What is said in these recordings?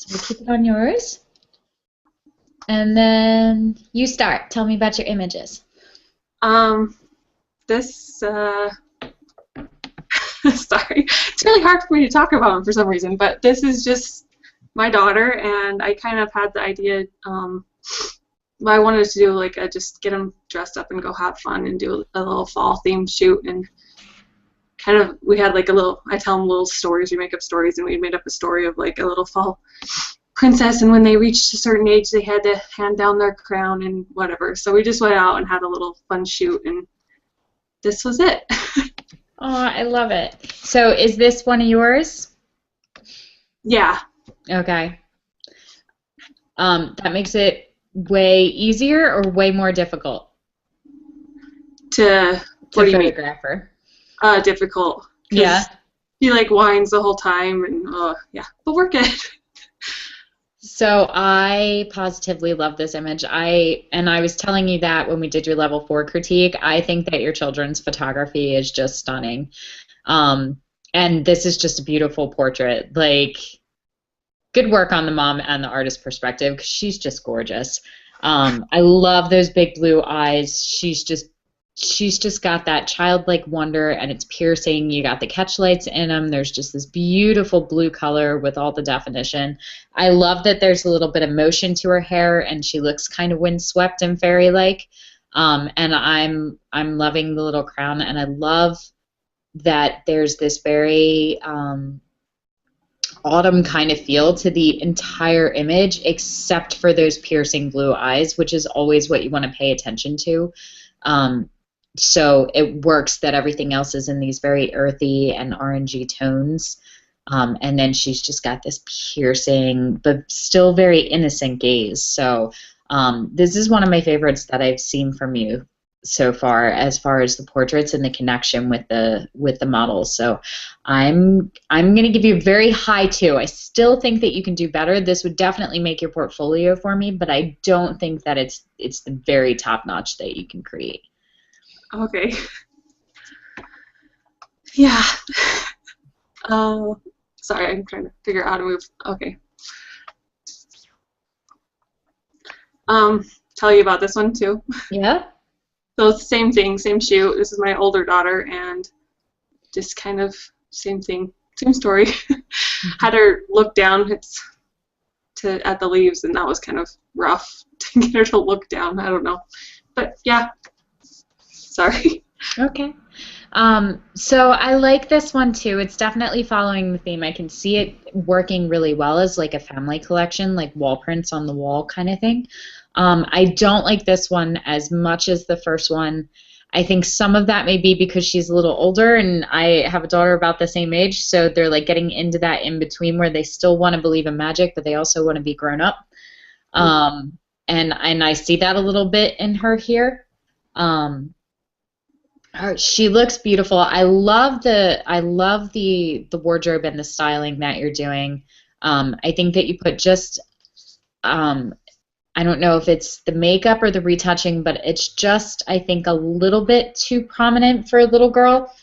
So we'll keep it on yours. And then you start. Tell me about your images. This, sorry, it's really hard for me to talk about them for some reason, but this is just my daughter, and I kind of had the idea, I wanted to do like just get them dressed up and go have fun and do a little fall themed shoot, and kind of we had like a little, I tell them little stories, we make up stories, and we made up a story of like a little fall princess, and when they reached a certain age they had to hand down their crown and whatever, so we just went out and had a little fun shoot, and this was it. Oh, I love it. So is this one of yours? Yeah. Okay. That makes it way easier or way more difficult To what do you mean? photograph her? Difficult. Yeah. He like whines the whole time, and yeah, but we're good. So I positively love this image. I was telling you that when we did your level 4 critique. I think that your children's photography is just stunning. And this is just a beautiful portrait. Like, good work on the mom and the artist perspective, because she's just gorgeous. I love those big blue eyes. She's just got that childlike wonder, and it's piercing. You got the catch lights in them. There's just this beautiful blue color with all the definition. I love that there's a little bit of motion to her hair, and she looks kind of windswept and fairy-like. And I'm loving the little crown, and I love that there's this very autumn kind of feel to the entire image, except for those piercing blue eyes, which is always what you want to pay attention to. So it works that everything else is in these very earthy and orangey tones. And then she's just got this piercing but still very innocent gaze. So this is one of my favorites that I've seen from you so far as the portraits and the connection with the models. So I'm going to give you a very high 2. I still think that you can do better. This would definitely make your portfolio for me, but I don't think that it's the very top notch that you can create. Okay. Yeah. Sorry, I'm trying to figure out how to move. Okay. Tell you about this one too. Yeah. So it's the same thing, same shoot. This is my older daughter, and just kind of same thing, same story. Had her look down at the leaves, and that was kind of rough to get her to look down. I don't know, but yeah. Sorry. Okay. So I like this one too. It's definitely following the theme. I can see it working really well as like a family collection, like wall prints on the wall kind of thing. I don't like this one as much as the first one. I think some of that may be because she's a little older, and I have a daughter about the same age, so they're like getting into that in between where they still want to believe in magic, but they also want to be grown up. And I see that a little bit in her here. She looks beautiful. I love the wardrobe and the styling that you're doing. I think that you put just I don't know if it's the makeup or the retouching, but it's just, I think, a little bit too prominent for a little girl.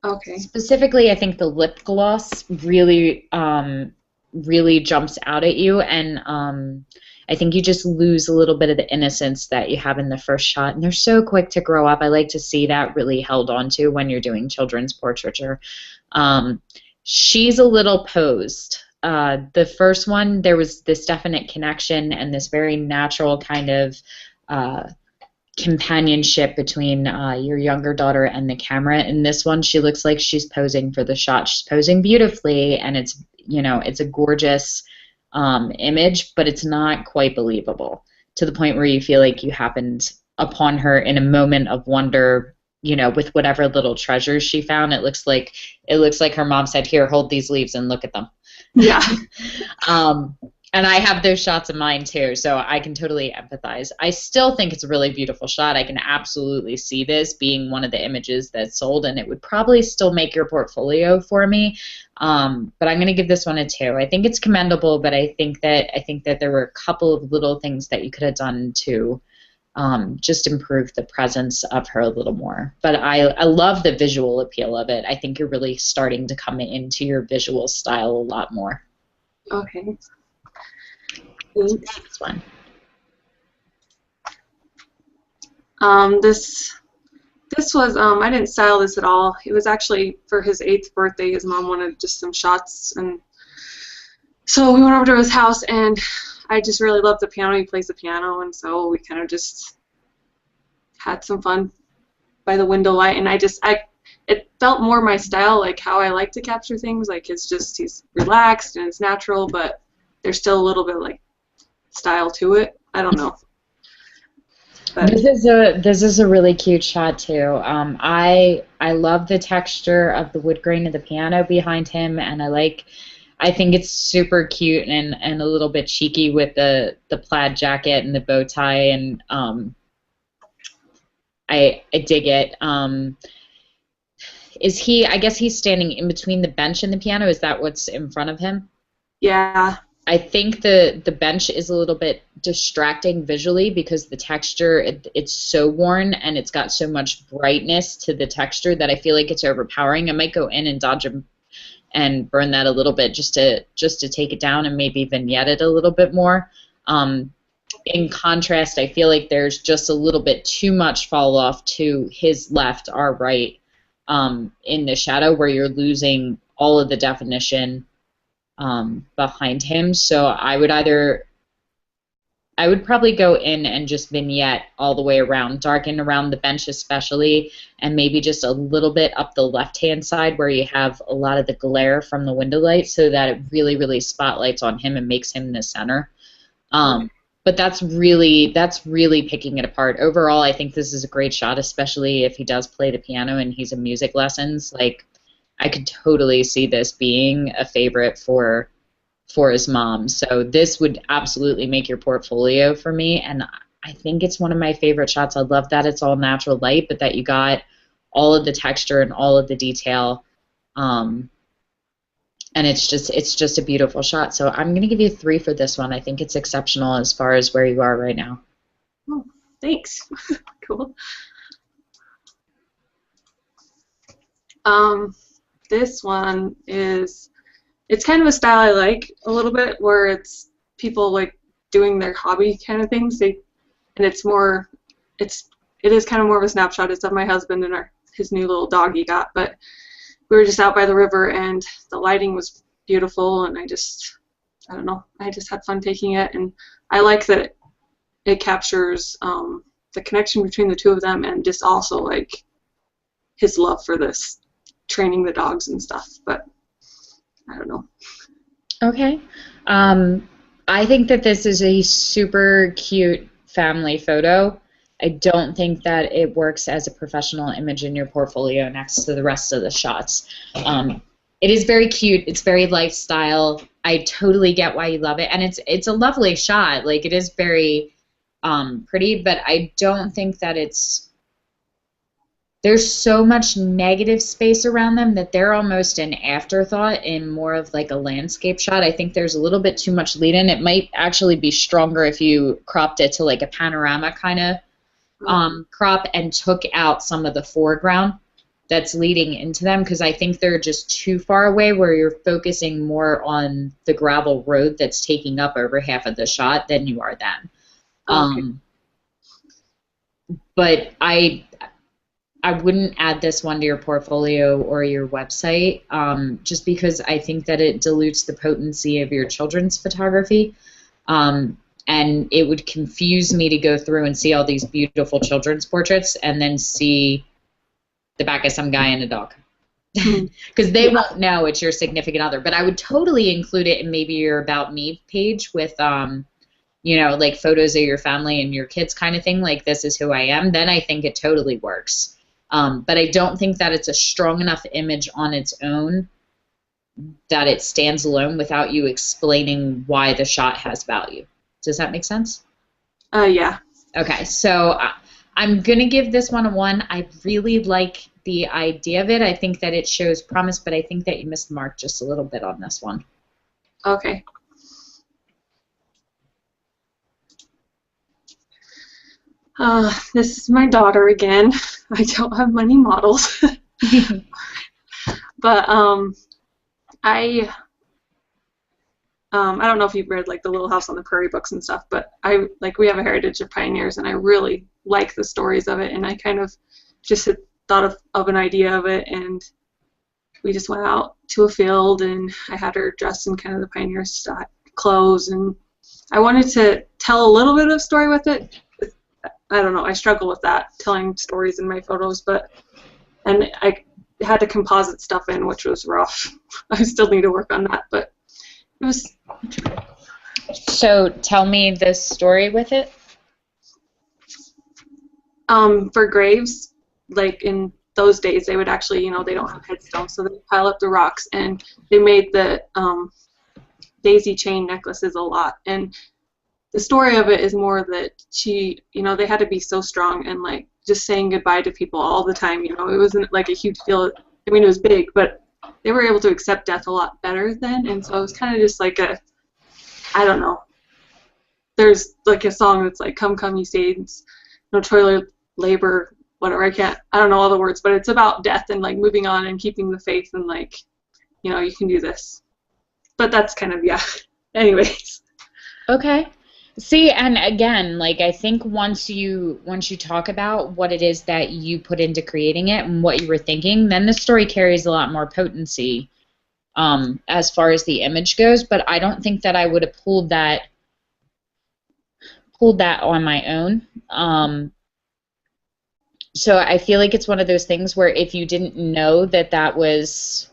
Okay. Specifically, I think the lip gloss really jumps out at you, and I think you just lose a little bit of the innocence that you have in the first shot, and they're so quick to grow up. I like to see that really held onto when you're doing children's portraiture. She's a little posed. The first one, there was this definite connection and this very natural kind of companionship between your younger daughter and the camera. In this one, she looks like she's posing for the shot. She's posing beautifully, and it's a gorgeous image, but it's not quite believable to the point where you feel like you happened upon her in a moment of wonder, with whatever little treasures she found. It looks like her mom said, "Here, hold these leaves and look at them." Yeah. And I have those shots in mind too, so I can totally empathize. I still think it's a really beautiful shot. I can absolutely see this being one of the images that's sold, and it would probably still make your portfolio for me. But I'm going to give this one a 2. I think it's commendable, but I think that there were a couple of little things that you could have done to just improve the presence of her a little more. But I love the visual appeal of it. I think you're really starting to come into your visual style a lot more. Okay. Thanks. Next one. This was I didn't style this at all. It was actually for his 8th birthday. His mom wanted just some shots, and so we went over to his house, and I just really love the piano. He plays the piano, and so we kind of just had some fun by the window light, and it felt more my style, like how I like to capture things. Like he's relaxed and it's natural, but there's still a little bit like style to it. I don't know. But This is a really cute shot too. I love the texture of the wood grain of the piano behind him, and I think it's super cute and a little bit cheeky with the plaid jacket and the bow tie, and I dig it. I guess he's standing in between the bench and the piano. Is that what's in front of him? yeah. I think the bench is a little bit distracting visually because the texture, it's so worn and it's got so much brightness to the texture that I feel like it's overpowering. I might go in and dodge him and burn that a little bit just to take it down and maybe vignette it a little bit more. In contrast, I feel like there's just a little bit too much fall off to his left, our right, in the shadow where you're losing all of the definition behind him. So I would probably go in and just vignette all the way around, darken around the bench especially, and maybe just a little bit up the left-hand side where you have a lot of the glare from the window light so that it really, really spotlights on him and makes him the center. But that's really picking it apart. Overall, I think this is a great shot, especially if he does play the piano and he's in music lessons. Like, I could totally see this being a favorite for his mom. So this would absolutely make your portfolio for me, and I think it's one of my favorite shots. I love that it's all natural light, but that you got all of the texture and all of the detail, and it's just a beautiful shot. So I'm gonna give you 3 for this one. I think it's exceptional as far as where you are right now. Oh, thanks. Cool. This one it's kind of a style I like a little bit, where it's people like doing their hobby kind of things. It is kind of more of a snapshot. It's of my husband and his new little dog he got, but we were just out by the river and the lighting was beautiful, and I don't know, I just had fun taking it, and I like that it captures the connection between the two of them, and just also like his love for this training the dogs and stuff. But I don't know. Okay. I think that this is a super cute family photo. I don't think that it works as a professional image in your portfolio next to the rest of the shots. It is very cute. It's very lifestyle. I totally get why you love it, and it's a lovely shot. Like, it is very pretty, but I don't think that there's so much negative space around them that they're almost an afterthought in more of like a landscape shot. I think there's a little bit too much lead in. It might actually be stronger if you cropped it to like a panorama kind of crop and took out some of the foreground that's leading into them, because I think they're just too far away where you're focusing more on the gravel road that's taking up over half of the shot than you are them. Okay. But I wouldn't add this one to your portfolio or your website, just because I think that it dilutes the potency of your children's photography. And it would confuse me to go through and see all these beautiful children's portraits and then see the back of some guy and a dog. Because they won't know it's your significant other. But I would totally include it in maybe your About Me page with, like photos of your family and your kids kind of thing, like this is who I am. Then I think it totally works. But I don't think that it's a strong enough image on its own that it stands alone without you explaining why the shot has value. Does that make sense? Yeah. Okay, so I'm going to give this one a 1. I really like the idea of it. I think that it shows promise, but I think that you missed the mark just a little bit on this one. Okay. This is my daughter again. I don't have many models. But I don't know if you've read like the Little House on the Prairie books and stuff, but we have a heritage of pioneers, and I really like the stories of it. And I kind of just had thought of an idea of it, and we just went out to a field, and I had her dressed in kind of the pioneer style clothes, and I wanted to tell a little bit of story with it. I don't know, I struggle with that, telling stories in my photos, and I had to composite stuff in, which was rough. I still need to work on that, but it was. So tell me the story with it. For graves, like in those days, they would actually, they don't have headstones, so they pile up the rocks, and they made the daisy chain necklaces a lot. And the story of it is more that they had to be so strong and like just saying goodbye to people all the time. It wasn't like a huge deal. I mean, it was big, but they were able to accept death a lot better then, and so it was kind of just like I don't know. There's like a song that's like, "Come, come, ye saints, no toil, labor, whatever." I don't know all the words, but it's about death and like moving on and keeping the faith and like, you can do this. But that's kind of, yeah. Anyways. Okay. See, and again, like I think once you talk about what it is that you put into creating it and what you were thinking, then the story carries a lot more potency as far as the image goes. But I don't think that I would have pulled that on my own. So I feel like it's one of those things where if you didn't know that was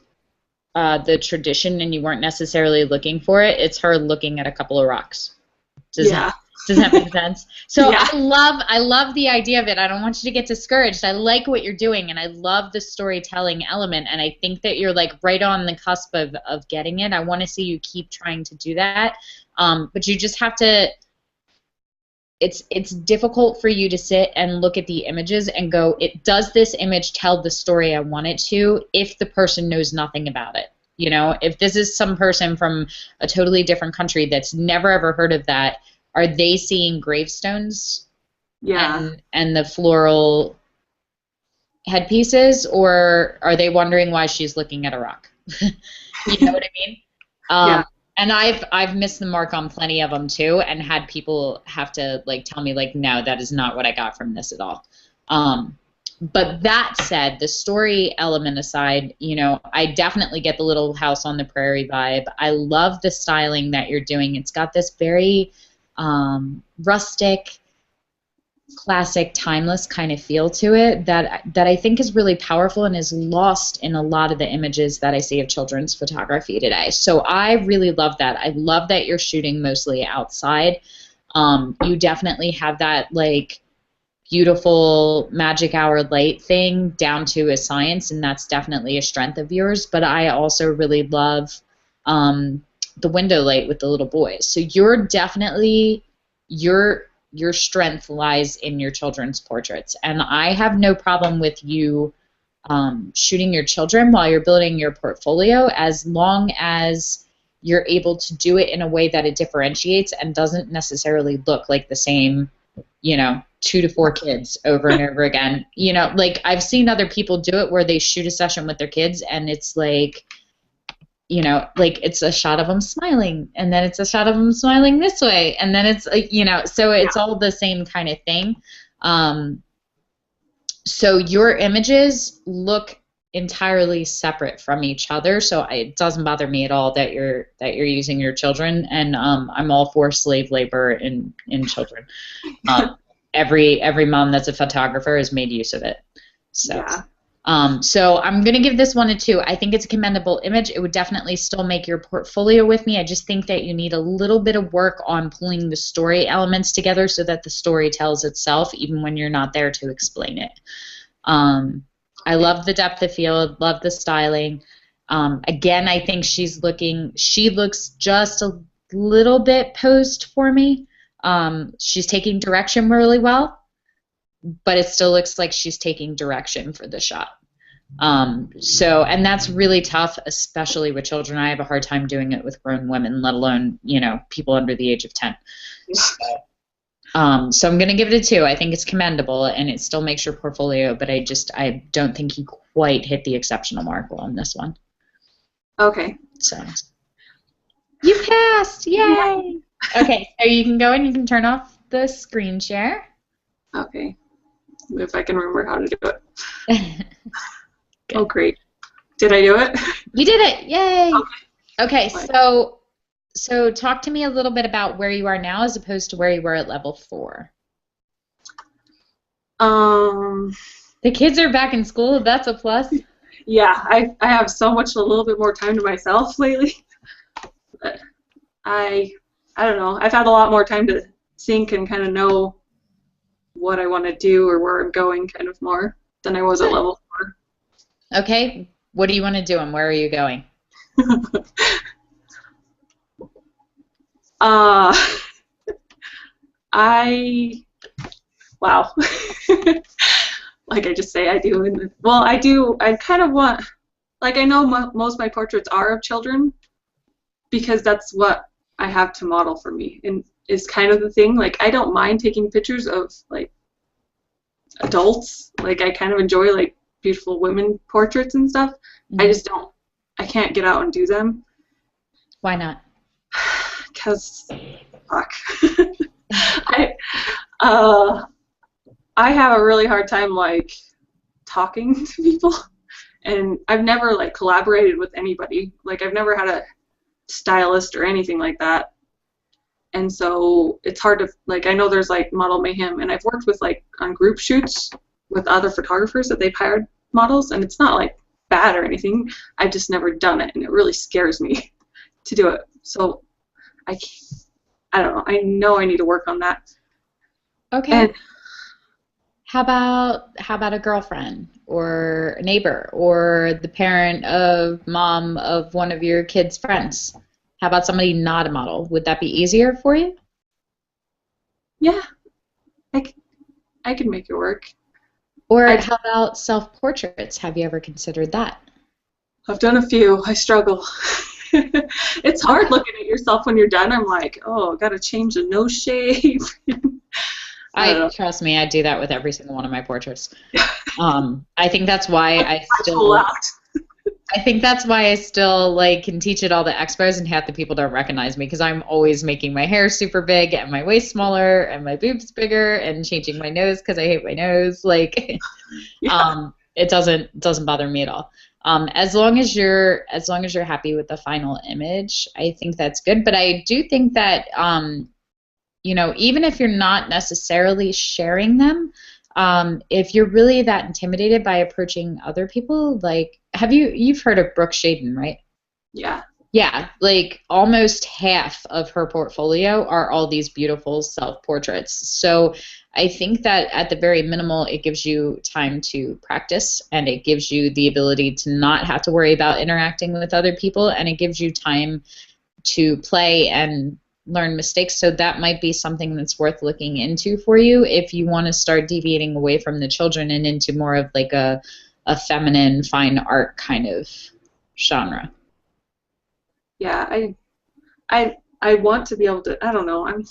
the tradition and you weren't necessarily looking for it, it's her looking at a couple of rocks. Does that make sense? So yeah. I love the idea of it. I don't want you to get discouraged. I like what you're doing, and I love the storytelling element, and I think that you're like right on the cusp of getting it. I want to see you keep trying to do that, but you just have to. It's difficult for you to sit and look at the images and go, does this image tell the story I want it to, if the person knows nothing about it? If this is some person from a totally different country that's never ever heard of that, are they seeing gravestones? Yeah. And the floral headpieces, or are they wondering why she's looking at a rock? You know what I mean? Yeah. And I've missed the mark on plenty of them too, and had people have to like tell me like, no, that is not what I got from this at all. But that said, the story element aside, I definitely get the Little House on the Prairie vibe. I love the styling that you're doing. It's got this very rustic, classic, timeless kind of feel to it that I think is really powerful and is lost in a lot of the images that I see of children's photography today. So I really love that. I love that you're shooting mostly outside. You definitely have that like beautiful magic hour light thing down to a science, and that's definitely a strength of yours. But I also really love the window light with the little boys. So you're definitely your strength lies in your children's portraits, and I have no problem with you shooting your children while you're building your portfolio, as long as you're able to do it in a way that it differentiates and doesn't necessarily look like the same, 2 to 4 kids over and over again. Like I've seen other people do it where they shoot a session with their kids and it's like, like it's a shot of them smiling, and then it's a shot of them smiling this way, and then it's like, so it's all the same kind of thing. So your images look entirely separate from each other, so it doesn't bother me at all that you're using your children, and I'm all for slave labor in children. Every mom that's a photographer has made use of it. So. Yeah. So I'm going to give this one a 2. I think it's a commendable image. It would definitely still make your portfolio with me. I just think that you need a little bit of work on pulling the story elements together so that the story tells itself even when you're not there to explain it. I love the depth of field, love the styling. Again, I think she looks just a little bit posed for me. She's taking direction really well, but it still looks like she's taking direction for the shot. And that's really tough, especially with children. I have a hard time doing it with grown women, let alone, people under the age of 10. So I'm going to give it a 2. I think it's commendable, and it still makes your portfolio, but I don't think you quite hit the exceptional mark on this one. Okay. So. You passed! Yeah. Yay! Okay, so you can go and you can turn off the screen share. Okay. If I can remember how to do it. Oh, Good. great. Did I do it? You did it! Yay! Okay. Okay, Fine. so talk to me a little bit about where you are now as opposed to where you were at level 4. Um, The kids are back in school. That's a plus. yeah, I have so much a little bit more time to myself lately. But I don't know. I've had a lot more time to think and kind of know what I want to do or where I'm going kind of more than I was at Good. level Okay, what do you want to do and where are you going? 4. uh, I wow. Like I just say I do, and well, I do. I kind of want, like I know most of my portraits are of children because that's what I have to model for me, and is kind of the thing. Like I don't mind taking pictures of like adults. Like I kind of enjoy like beautiful women portraits and stuff. I Mhm. just don't. I can't get out and do them Why not? because fuck. I uh I have a really hard time like talking to people, and I've never like collaborated with anybody. Like I've never had a stylist or anything like that, and so it's hard to like. I know there's like Model Mayhem, and I've worked with like on group shoots with other photographers that they've hired models, and it's not like bad or anything. I've just never done it, and it really scares me to do it. So I I don't know. I know I need to work on that. Okay. And How about a girlfriend or a neighbor or the parent of mom of one of your kids' friends? How about somebody not a model? Would that be easier for you? yeah, I, I can make it work. Or I how about self-portraits? Have you ever considered that? I've done a few. I struggle. It's hard Okay. looking at yourself when you're done. I'm like, oh, gotta change the nose shape. I don't I know. trust me, I do that with every single one of my portraits. I think that's why I I pull still out. I think that's why I still like can teach at all the expos and half the people don't recognize me because I'm always making my hair super big and my waist smaller and my boobs bigger and changing my nose because I hate my nose. Like, Yeah, it doesn't bother me at all. As long as you're happy with the final image, I think that's good. But I do think that even if you're not necessarily sharing them, if you're really that intimidated by approaching other people, like, you've heard of Brooke Shaden, right? yeah, Yeah, like almost half of her portfolio are all these beautiful self-portraits. So I think that at the very minimal, it gives you time to practice and it gives you the ability to not have to worry about interacting with other people and it gives you time to play and learn mistakes. So that might be something that's worth looking into for you if you want to start deviating away from the children and into more of like a feminine fine art kind of genre. yeah. I want to be able to. I don't know. I'm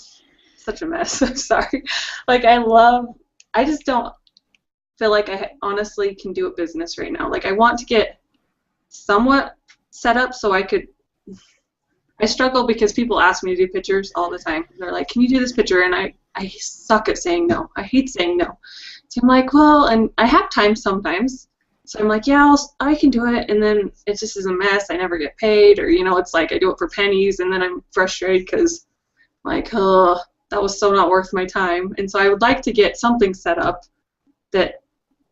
such a mess. I'm sorry. Like I love. I just don't feel like I honestly can do a business right now. Like I want to get somewhat set up so I could. I struggle because people ask me to do pictures all the time. They're like, "Can you do this picture?" And I suck at saying no. I hate saying no. So I'm like, well, and I have time sometimes. So I'm like, yeah, I can do it. And then it just is a mess. I never get paid, or it's like I do it for pennies, and then I'm frustrated because like, oh, that was so not worth my time. And so I would like to get something set up that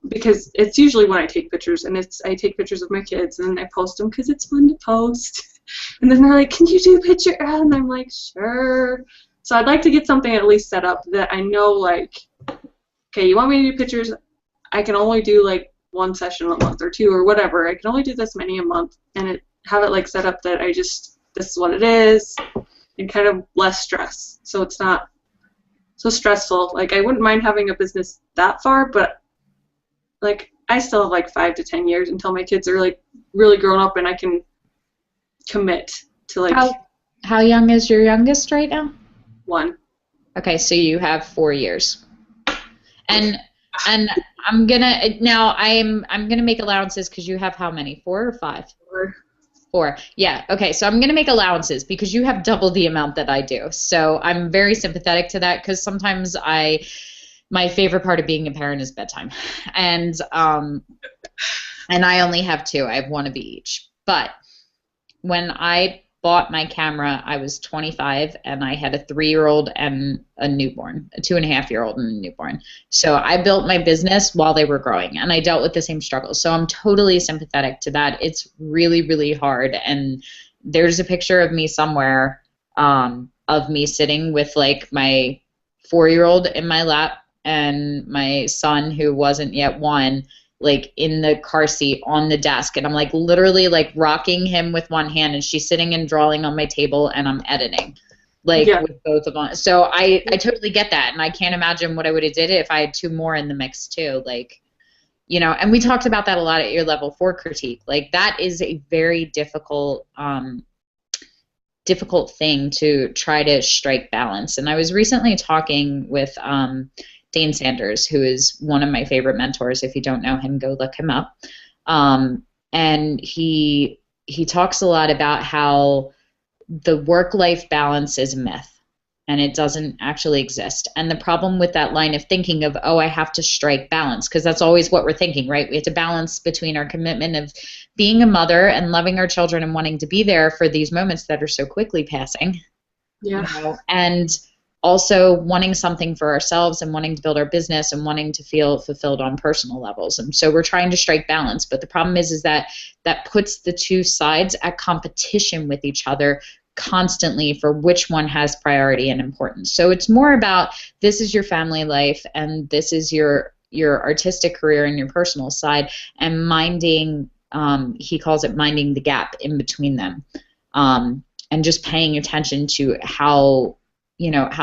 because it's usually when I take pictures, and I take pictures of my kids and then I post them because it's fun to post. And then they're like, "Can you do a picture?" And I'm like, "Sure." So I'd like to get something at least set up that I know, like, okay, you want me to do pictures? I can only do like one session a month or two or whatever. I can only do this many a month, and have it like set up that this is what it is, and kind of less stress, so it's not so stressful. Like I wouldn't mind having a business that far, but like I still have like 5 to 10 years until my kids are like really grown up and I can commit to like How how young is your youngest right now? one. Okay, so you have 4 years. Okay. And and I'm gonna make allowances because you have how many? 4 or 5? Four. 4. Yeah. Okay. So I'm going to make allowances because you have double the amount that I do. So I'm very sympathetic to that because sometimes my favorite part of being a parent is bedtime. And I only have 2. I have 1 of each. But when I bought my camera, I was 25 and I had a 3-year-old and a newborn, a 2.5-year-old and a newborn. So I built my business while they were growing and I dealt with the same struggles. So I'm totally sympathetic to that. It's really, really hard. And there's a picture of me somewhere of me sitting with like my 4-year-old in my lap and my son who wasn't yet 1 like in the car seat on the desk, and I'm like literally like rocking him with one hand and she's sitting and drawing on my table and I'm editing like with both of them. So I totally get that, and I can't imagine what I would have did if I had 2 more in the mix too, like, you know. And we talked about that a lot at your level 4 critique. Like that is a very difficult thing to try to strike balance. And I was recently talking with Dane Sanders, who is one of my favorite mentors. If you don't know him, go look him up. And he talks a lot about how the work-life balance is a myth and it doesn't actually exist. And the problem with that line of thinking of, oh, I have to strike balance, because that's always what we're thinking, right? We have to balance between our commitment of being a mother and loving our children and wanting to be there for these moments that are so quickly passing. Yeah. You know, and also wanting something for ourselves and wanting to build our business and wanting to feel fulfilled on personal levels. And so we're trying to strike balance. But the problem is that puts the 2 sides at competition with each other constantly for which one has priority and importance. So it's more about, this is your family life and this is your artistic career and your personal side, and minding, he calls it minding the gap in between them, and just paying attention to how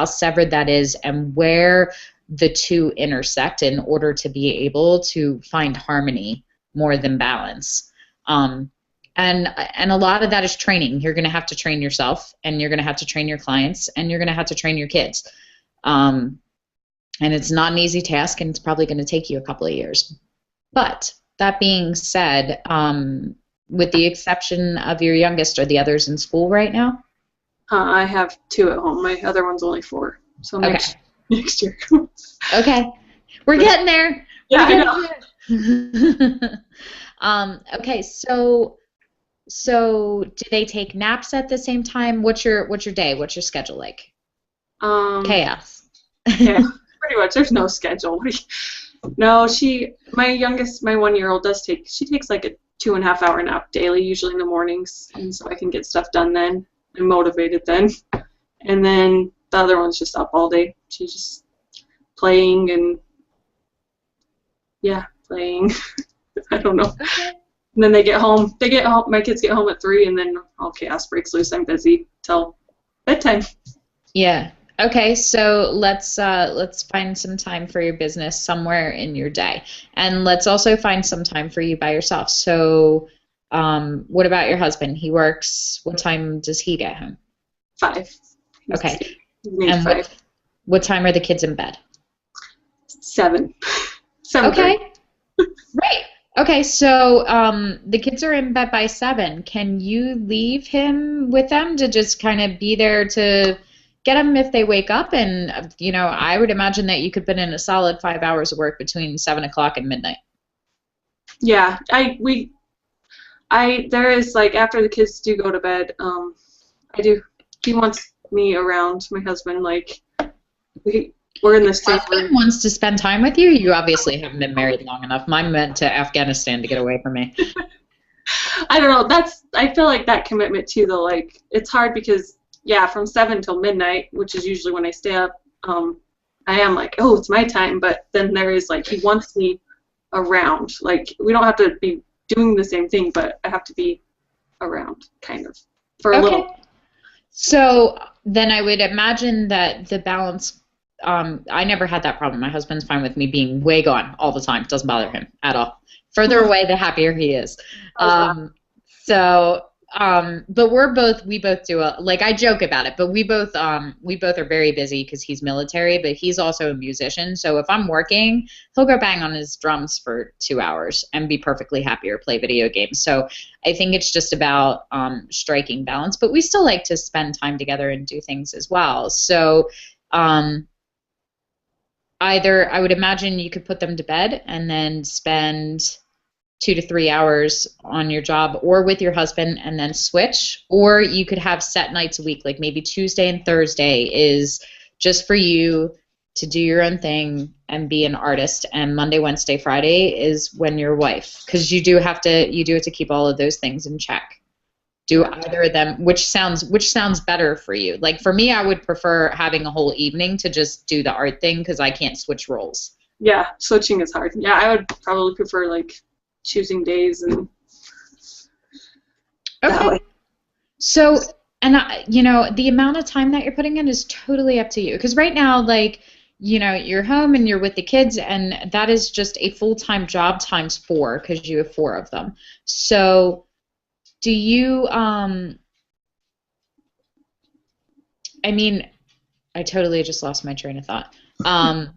severed that is and where the 2 intersect in order to be able to find harmony more than balance. And a lot of that is training. You're going to have to train yourself, and you're going to have to train your clients, and you're going to have to train your kids. And it's not an easy task, and it's probably going to take you a couple of years. But that being said, with the exception of your youngest, are the others in school right now? I have 2 at home. My other one's only 4. So next year. Okay. We're getting there. Yeah, I know. Okay, so do they take naps at the same time? What's your day? What's your schedule like? Chaos. Yeah, pretty much. There's no schedule. No, my youngest, my 1-year-old she takes like a 2.5-hour nap daily, usually in the mornings, and so I can get stuff done then. I'm motivated then. And then the other one's just up all day. She's just playing and playing. I don't know. Okay. And then they get home. My kids get home at 3, and then all chaos breaks loose. I'm busy till bedtime. Yeah. Okay, so let's find some time for your business somewhere in your day, and let's also find some time for you by yourself. So, what about your husband? He works. What time does he get home? 5. Okay. And 5. What time are the kids in bed? 7. Okay. Right. Okay, so the kids are in bed by 7. Can you leave him with them to just kind of be there to get them if they wake up? And, I would imagine that you could put in a solid 5 hours of work between 7 o'clock and midnight. Yeah, there is, like, after the kids do go to bed, he wants me around, my husband, like, we're in this thing. Your husband wants to spend time with you? You obviously haven't been married long enough. Mine went to Afghanistan to get away from me. I don't know. I feel like that commitment too, though. Like, it's hard because, from 7 till midnight, which is usually when I stay up, I am like, oh, it's my time. But then there is, like, he wants me around. Like, we don't have to be doing the same thing, but I have to be around, kind of, for a little. So then I would imagine that the balance, I never had that problem. My husband's fine with me being way gone all the time. It doesn't bother him at all. Further away, the happier he is. So But we both do like I joke about it, but we both are very busy because he's military, but he's also a musician. So if I'm working, he'll go bang on his drums for 2 hours and be perfectly happy or play video games. So I think it's just about striking balance, but we still like to spend time together and do things as well. So um, either I would imagine you could put them to bed and then spend 2 to 3 hours on your job or with your husband and then switch, or you could have set nights a week, like maybe Tuesday and Thursday is just for you to do your own thing and be an artist, and Monday, Wednesday, Friday is when your wife, because you do have to keep all of those things in check. Do Yeah. either of them, which sounds better for you? Like for me, I would prefer having a whole evening to just do the art thing because I can't switch roles. Yeah, switching is hard. Yeah, I would probably prefer like choosing days and that Okay. way. So, and the amount of time that you're putting in is totally up to you. Because right now, like, you're home and you're with the kids, and that is just a full-time job times four because you have four of them. So, do you, I mean, I totally just lost my train of thought. Um,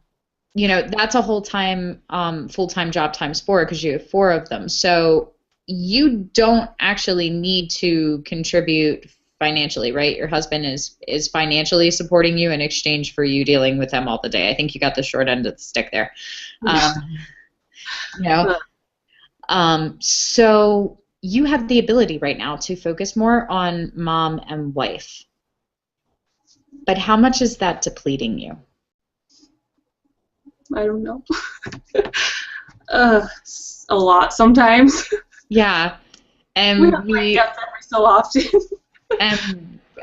that's a whole time, full-time job times four because you have four of them. So you don't actually need to contribute financially, right? Your husband is financially supporting you in exchange for you dealing with them all the day. I think you got the short end of the stick there. Um, you know, so you have the ability right now to focus more on mom and wife. But how much is that depleting you? I don't know. A lot sometimes. Yeah. We And have we breakups every so often.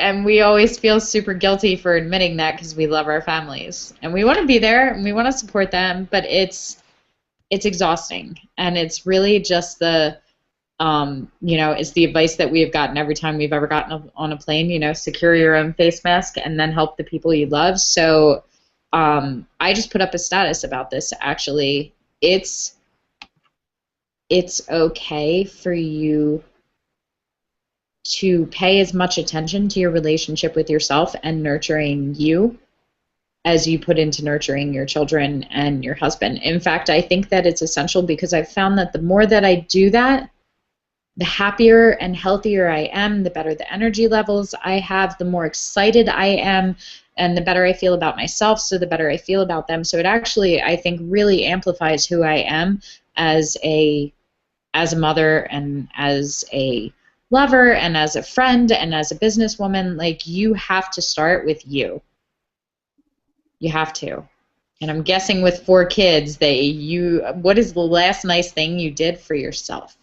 and we always feel super guilty for admitting that because we love our families and we want to be there and we want to support them, but it's exhausting, and it's really just it's the advice that we have gotten every time we've ever gotten on a plane, secure your own face mask and then help the people you love. So I just put up a status about this actually. It's okay for you to pay as much attention to your relationship with yourself and nurturing you as you put into nurturing your children and your husband. In fact, I think that it's essential because I've found that the more that I do that, the happier and healthier I am, the better the energy levels I have, the more excited I am, and the better I feel about myself, so the better I feel about them. So it actually, I think, really amplifies who I am as a mother and as a lover and as a friend and as a businesswoman. Like, you have to start with you. You have to. And I'm guessing with 4 kids what is the last nice thing you did for yourself?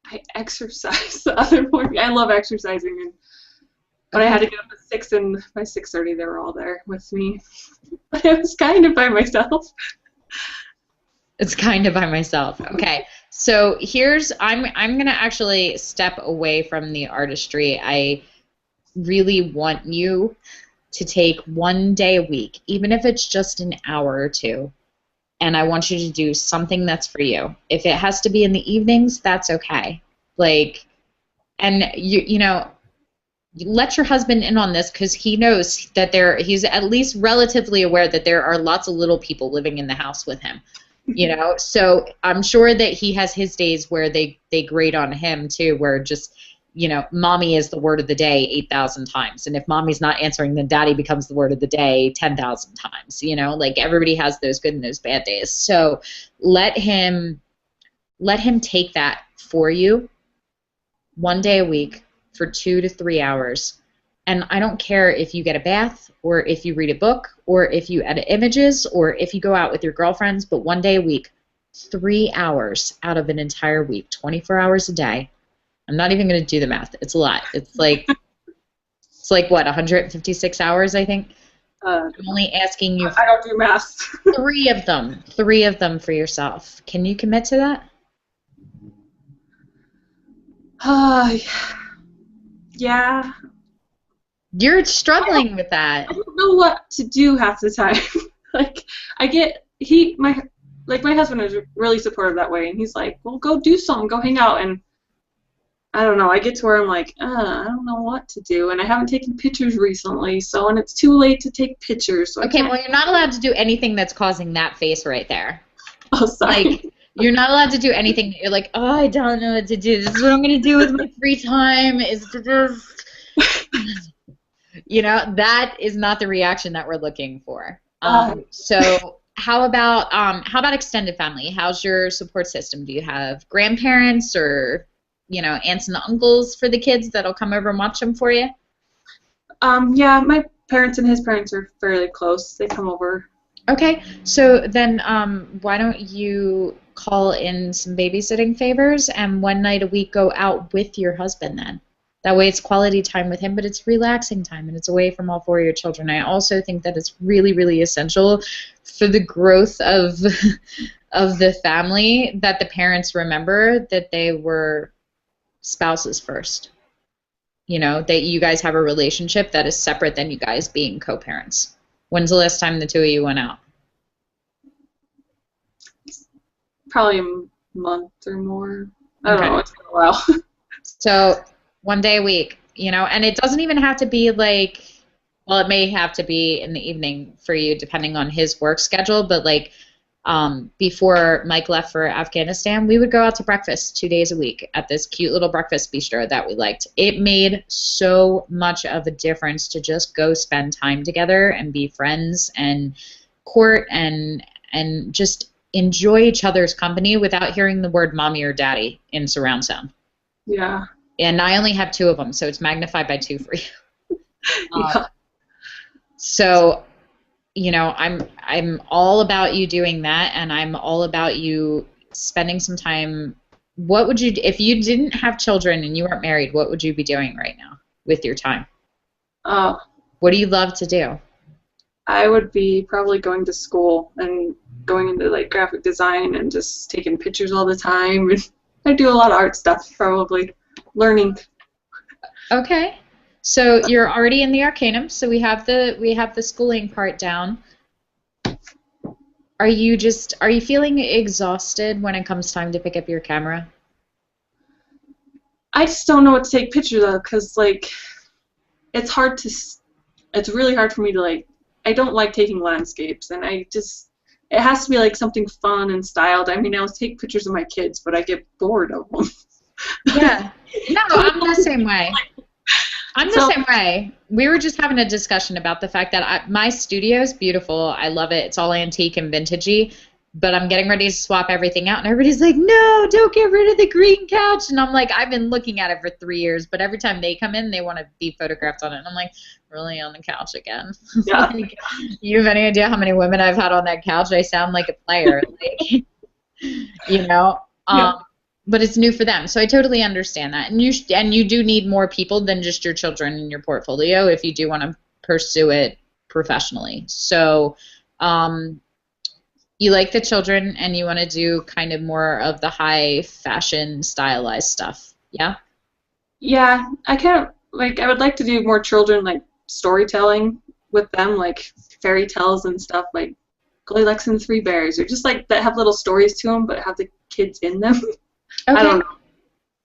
I exercise the other morning. I love exercising, but I had to get up at 6, and by 6:30 they were all there with me. I was kind of by myself. It's kind of by myself. Okay. So I'm gonna actually step away from the artistry. I really want you to take one day a week, even if it's just an hour or two, and I want you to do something that's for you. If it has to be in the evenings, that's okay. Like, and you let your husband in on this because he knows that he's at least relatively aware that there are lots of little people living in the house with him. So I'm sure that he has his days where they grate on him too, where just mommy is the word of the day 8,000 times, and if mommy's not answering, then daddy becomes the word of the day 10,000 times. Like, everybody has those good and those bad days. So let him take that for you one day a week for 2 to 3 hours. And I don't care if you get a bath or if you read a book or if you edit images or if you go out with your girlfriends, but one day a week, 3 hours out of an entire week, 24 hours a day. I'm not even going to do the math. It's a lot. It's like what, 156 hours, I think? I'm only asking you I don't do math. 3 of them for yourself. Can you commit to that? Yeah. You're struggling with that. I don't know what to do half the time. Like, my husband is really supportive that way, and he's like, well, go do something, go hang out, and I don't know. I get to where I'm like, I don't know what to do, and I haven't taken pictures recently, so and it's too late to take pictures, so I Okay, can't. well, you're not allowed to do anything that's causing that face right there. Oh, sorry. Like, you're not allowed to do anything that you're like, oh, I don't know what to do. This is what I'm going to do with my free time is to just, that is not the reaction that we're looking for. So how about extended family? How's your support system? Do you have grandparents or, aunts and uncles for the kids that'll come over and watch them for you? Yeah, my parents and his parents are fairly close. They come over. Okay, so then why don't you call in some babysitting favors and one night a week go out with your husband then? That way it's quality time with him, but it's relaxing time and it's away from all four of your children. I also think that it's really, really essential for the growth of of the family that the parents remember that they were spouses first. That you guys have a relationship that is separate than you guys being co-parents. When's the last time the two of you went out? Probably a month or more. I don't Okay. know. It's been a while. So one day a week, and it doesn't even have to be like, well, it may have to be in the evening for you depending on his work schedule, but like before Mike left for Afghanistan, we would go out to breakfast 2 days a week at this cute little breakfast bistro that we liked. It made so much of a difference to just go spend time together and be friends and court and just enjoy each other's company without hearing the word mommy or daddy in surround sound. Yeah. And I only have two of them, so it's magnified by 2 for you. Yeah. So, I'm all about you doing that, and I'm all about you spending some time. What would you, if you didn't have children and you weren't married, what would you be doing right now with your time? What do you love to do? I would be probably going to school and going into like graphic design and just taking pictures all the time. I do a lot of art stuff, probably learning. Okay. So you're already in the Arcanum, so we have the schooling part down. Are you feeling exhausted when it comes time to pick up your camera? I just don't know what to take pictures of because like it's really hard for me to like. I don't like taking landscapes, and it has to be like something fun and styled. I mean, I'll take pictures of my kids, but I get bored of them. Yeah. No, I'm the same way. Same way. We were just having a discussion about the fact that my studio is beautiful. I love it. It's all antique and vintagey. But I'm getting ready to swap everything out, and everybody's like, no, don't get rid of the green couch. And I'm like, I've been looking at it for 3 years, but every time they come in, they want to be photographed on it. And I'm like, really, on the couch again? Yeah. Like, you have any idea how many women I've had on that couch? I sound like a player. Like, Yeah. But it's new for them, so I totally understand that. And you do need more people than just your children in your portfolio if you do want to pursue it professionally. So, you like the children, and you want to do kind of more of the high fashion stylized stuff, yeah? Yeah, I would like to do more children like storytelling with them, like fairy tales and stuff, like Goldilocks and the Three Bears, or just like that have little stories to them, but have the kids in them. Okay. I don't know.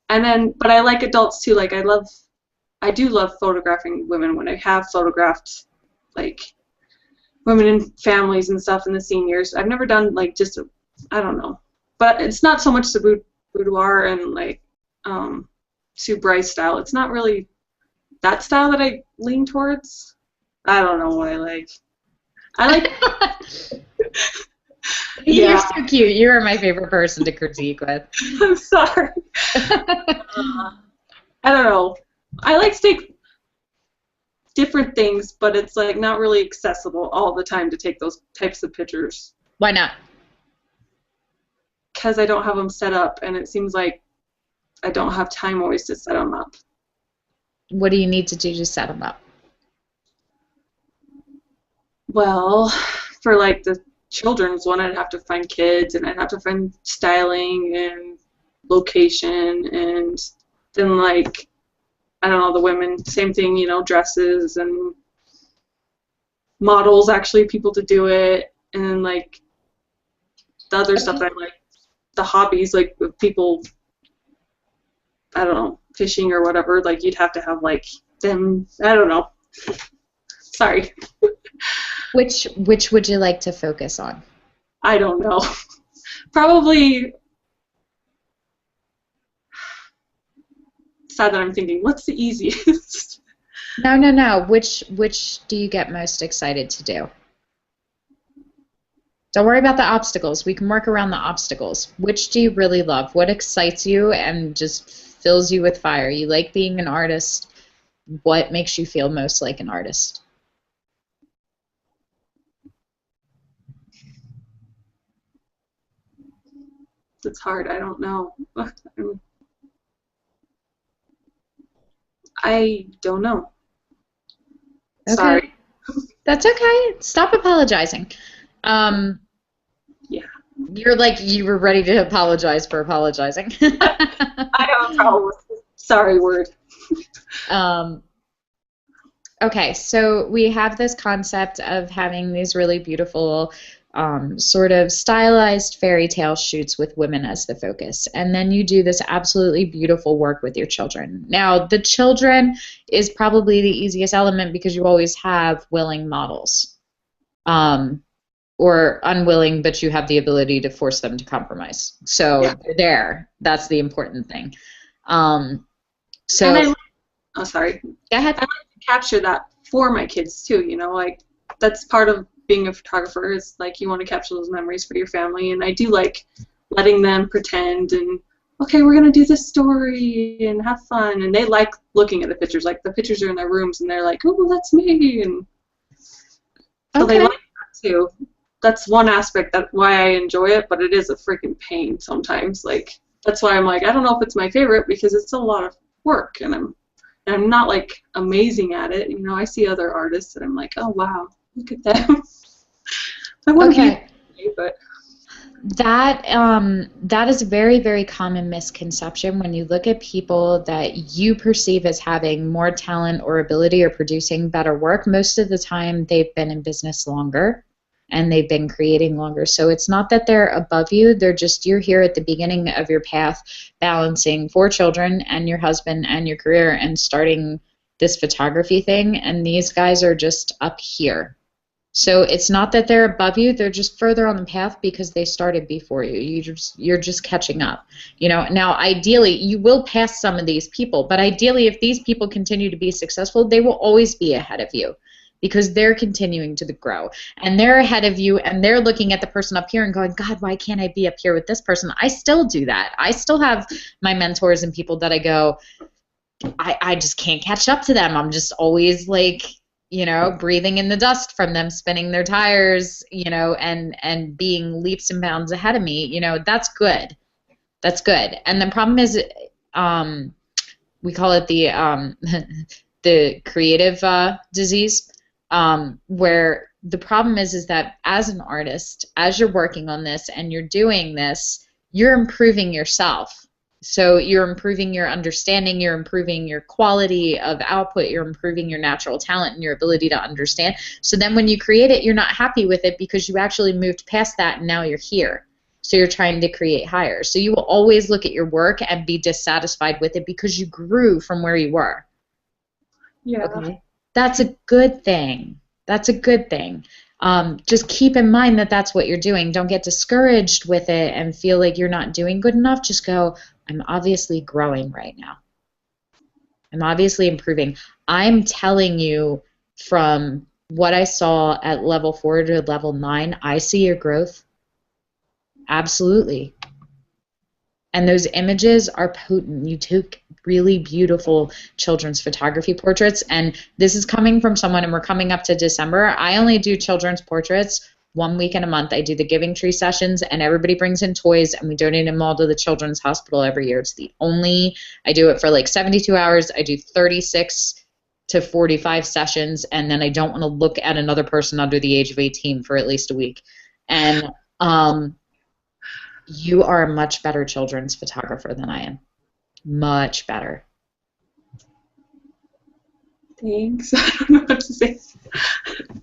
And then, but I like adults too. Like I do love photographing women. When I have photographed like women in families and stuff in the seniors, I've never done like I don't know. But it's not so much the boudoir and like Sue Bryce style. It's not really that style that I lean towards. I don't know what I like. I like. You're Yeah. so cute. You are my favorite person to critique with. I'm sorry. I don't know. I like to take different things, but it's like not really accessible all the time to take those types of pictures. Why not? Because I don't have them set up, and it seems like I don't have time always to set them up. What do you need to do to set them up? Well, for like the children's one, I'd have to find kids, and I'd have to find styling and location, and then like I don't know, the women, same thing, dresses and models, actually people to do it, and then like the other stuff that I like, the hobbies, like with people, I don't know, fishing or whatever, like you'd have to have like them. I don't know. Sorry. Which would you like to focus on? I don't know. Probably. Sad that I'm thinking, what's the easiest? No, no, no. Which do you get most excited to do? Don't worry about the obstacles. We can work around the obstacles. Which do you really love? What excites you and just fills you with fire? You like being an artist. What makes you feel most like an artist? It's hard. I don't know. I don't know. Okay. Sorry. That's okay. Stop apologizing. Yeah. You're like you were ready to apologize for apologizing. I have a problem with this sorry word. Okay, so we have this concept of having these really beautiful sort of stylized fairy tale shoots with women as the focus. And then you do this absolutely beautiful work with your children. Now, the children is probably the easiest element because you always have willing models. Or unwilling, but you have the ability to force them to compromise. So Yeah. they're there. That's the important thing. And sorry. Go ahead. I like to capture that for my kids too, you know, like that's part of being a photographer is like you want to capture those memories for your family, and I do like letting them pretend and okay, we're gonna do this story and have fun, and they like looking at the pictures, like the pictures are in their rooms and they're like, oh, that's me, and so Okay. they like that too. That's one aspect that why I enjoy it, but it is a freaking pain sometimes. Like that's why I'm like I don't know if it's my favorite because it's a lot of work, and I'm not like amazing at it. You know, I see other artists and I'm like, oh wow, look at them. I want to be, but That is a very, very common misconception when you look at people that you perceive as having more talent or ability or producing better work. Most of the time, they've been in business longer and they've been creating longer. So it's not that they're above you, you're here at the beginning of your path balancing 4 children and your husband and your career and starting this photography thing, and these guys are just up here. So it's not that they're above you, they're just further on the path because they started before you. You're just catching up. You know, now ideally you will pass some of these people, but ideally if these people continue to be successful, they will always be ahead of you because they're continuing to grow and they're ahead of you and they're looking at the person up here and going, God, why can't I be up here with this person? I still do that. I still have my mentors and people that I go, I just can't catch up to them. I'm just always like, you know, breathing in the dust from them spinning their tires, you know, and being leaps and bounds ahead of me. You know, that's good. That's good. And the problem is, we call it the the creative disease, where the problem is that as an artist, as you're working on this and you're doing this, you're improving yourself. So you're improving your understanding, you're improving your quality of output, you're improving your natural talent and your ability to understand. So then when you create it, you're not happy with it because you actually moved past that and now you're here. So you're trying to create higher. So you will always look at your work and be dissatisfied with it because you grew from where you were. yeah. Okay? That's a good thing. That's a good thing. Just keep in mind that that's what you're doing. Don't get discouraged with it and feel like you're not doing good enough. Just go, I'm obviously growing right now. I'm obviously improving. I'm telling you from what I saw at level 4 to level 9, I see your growth. Absolutely. And those images are potent. You took really beautiful children's photography portraits, and this is coming from someone, and we're coming up to December. I only do children's portraits 1 week in a month. I do the Giving Tree sessions, and everybody brings in toys, and we donate them all to the Children's Hospital every year. It's the only, I do it for like 72 hours. I do 36 to 45 sessions, and then I don't want to look at another person under the age of 18 for at least a week. And you are a much better children's photographer than I am. Much better. Thanks. I don't know what to say.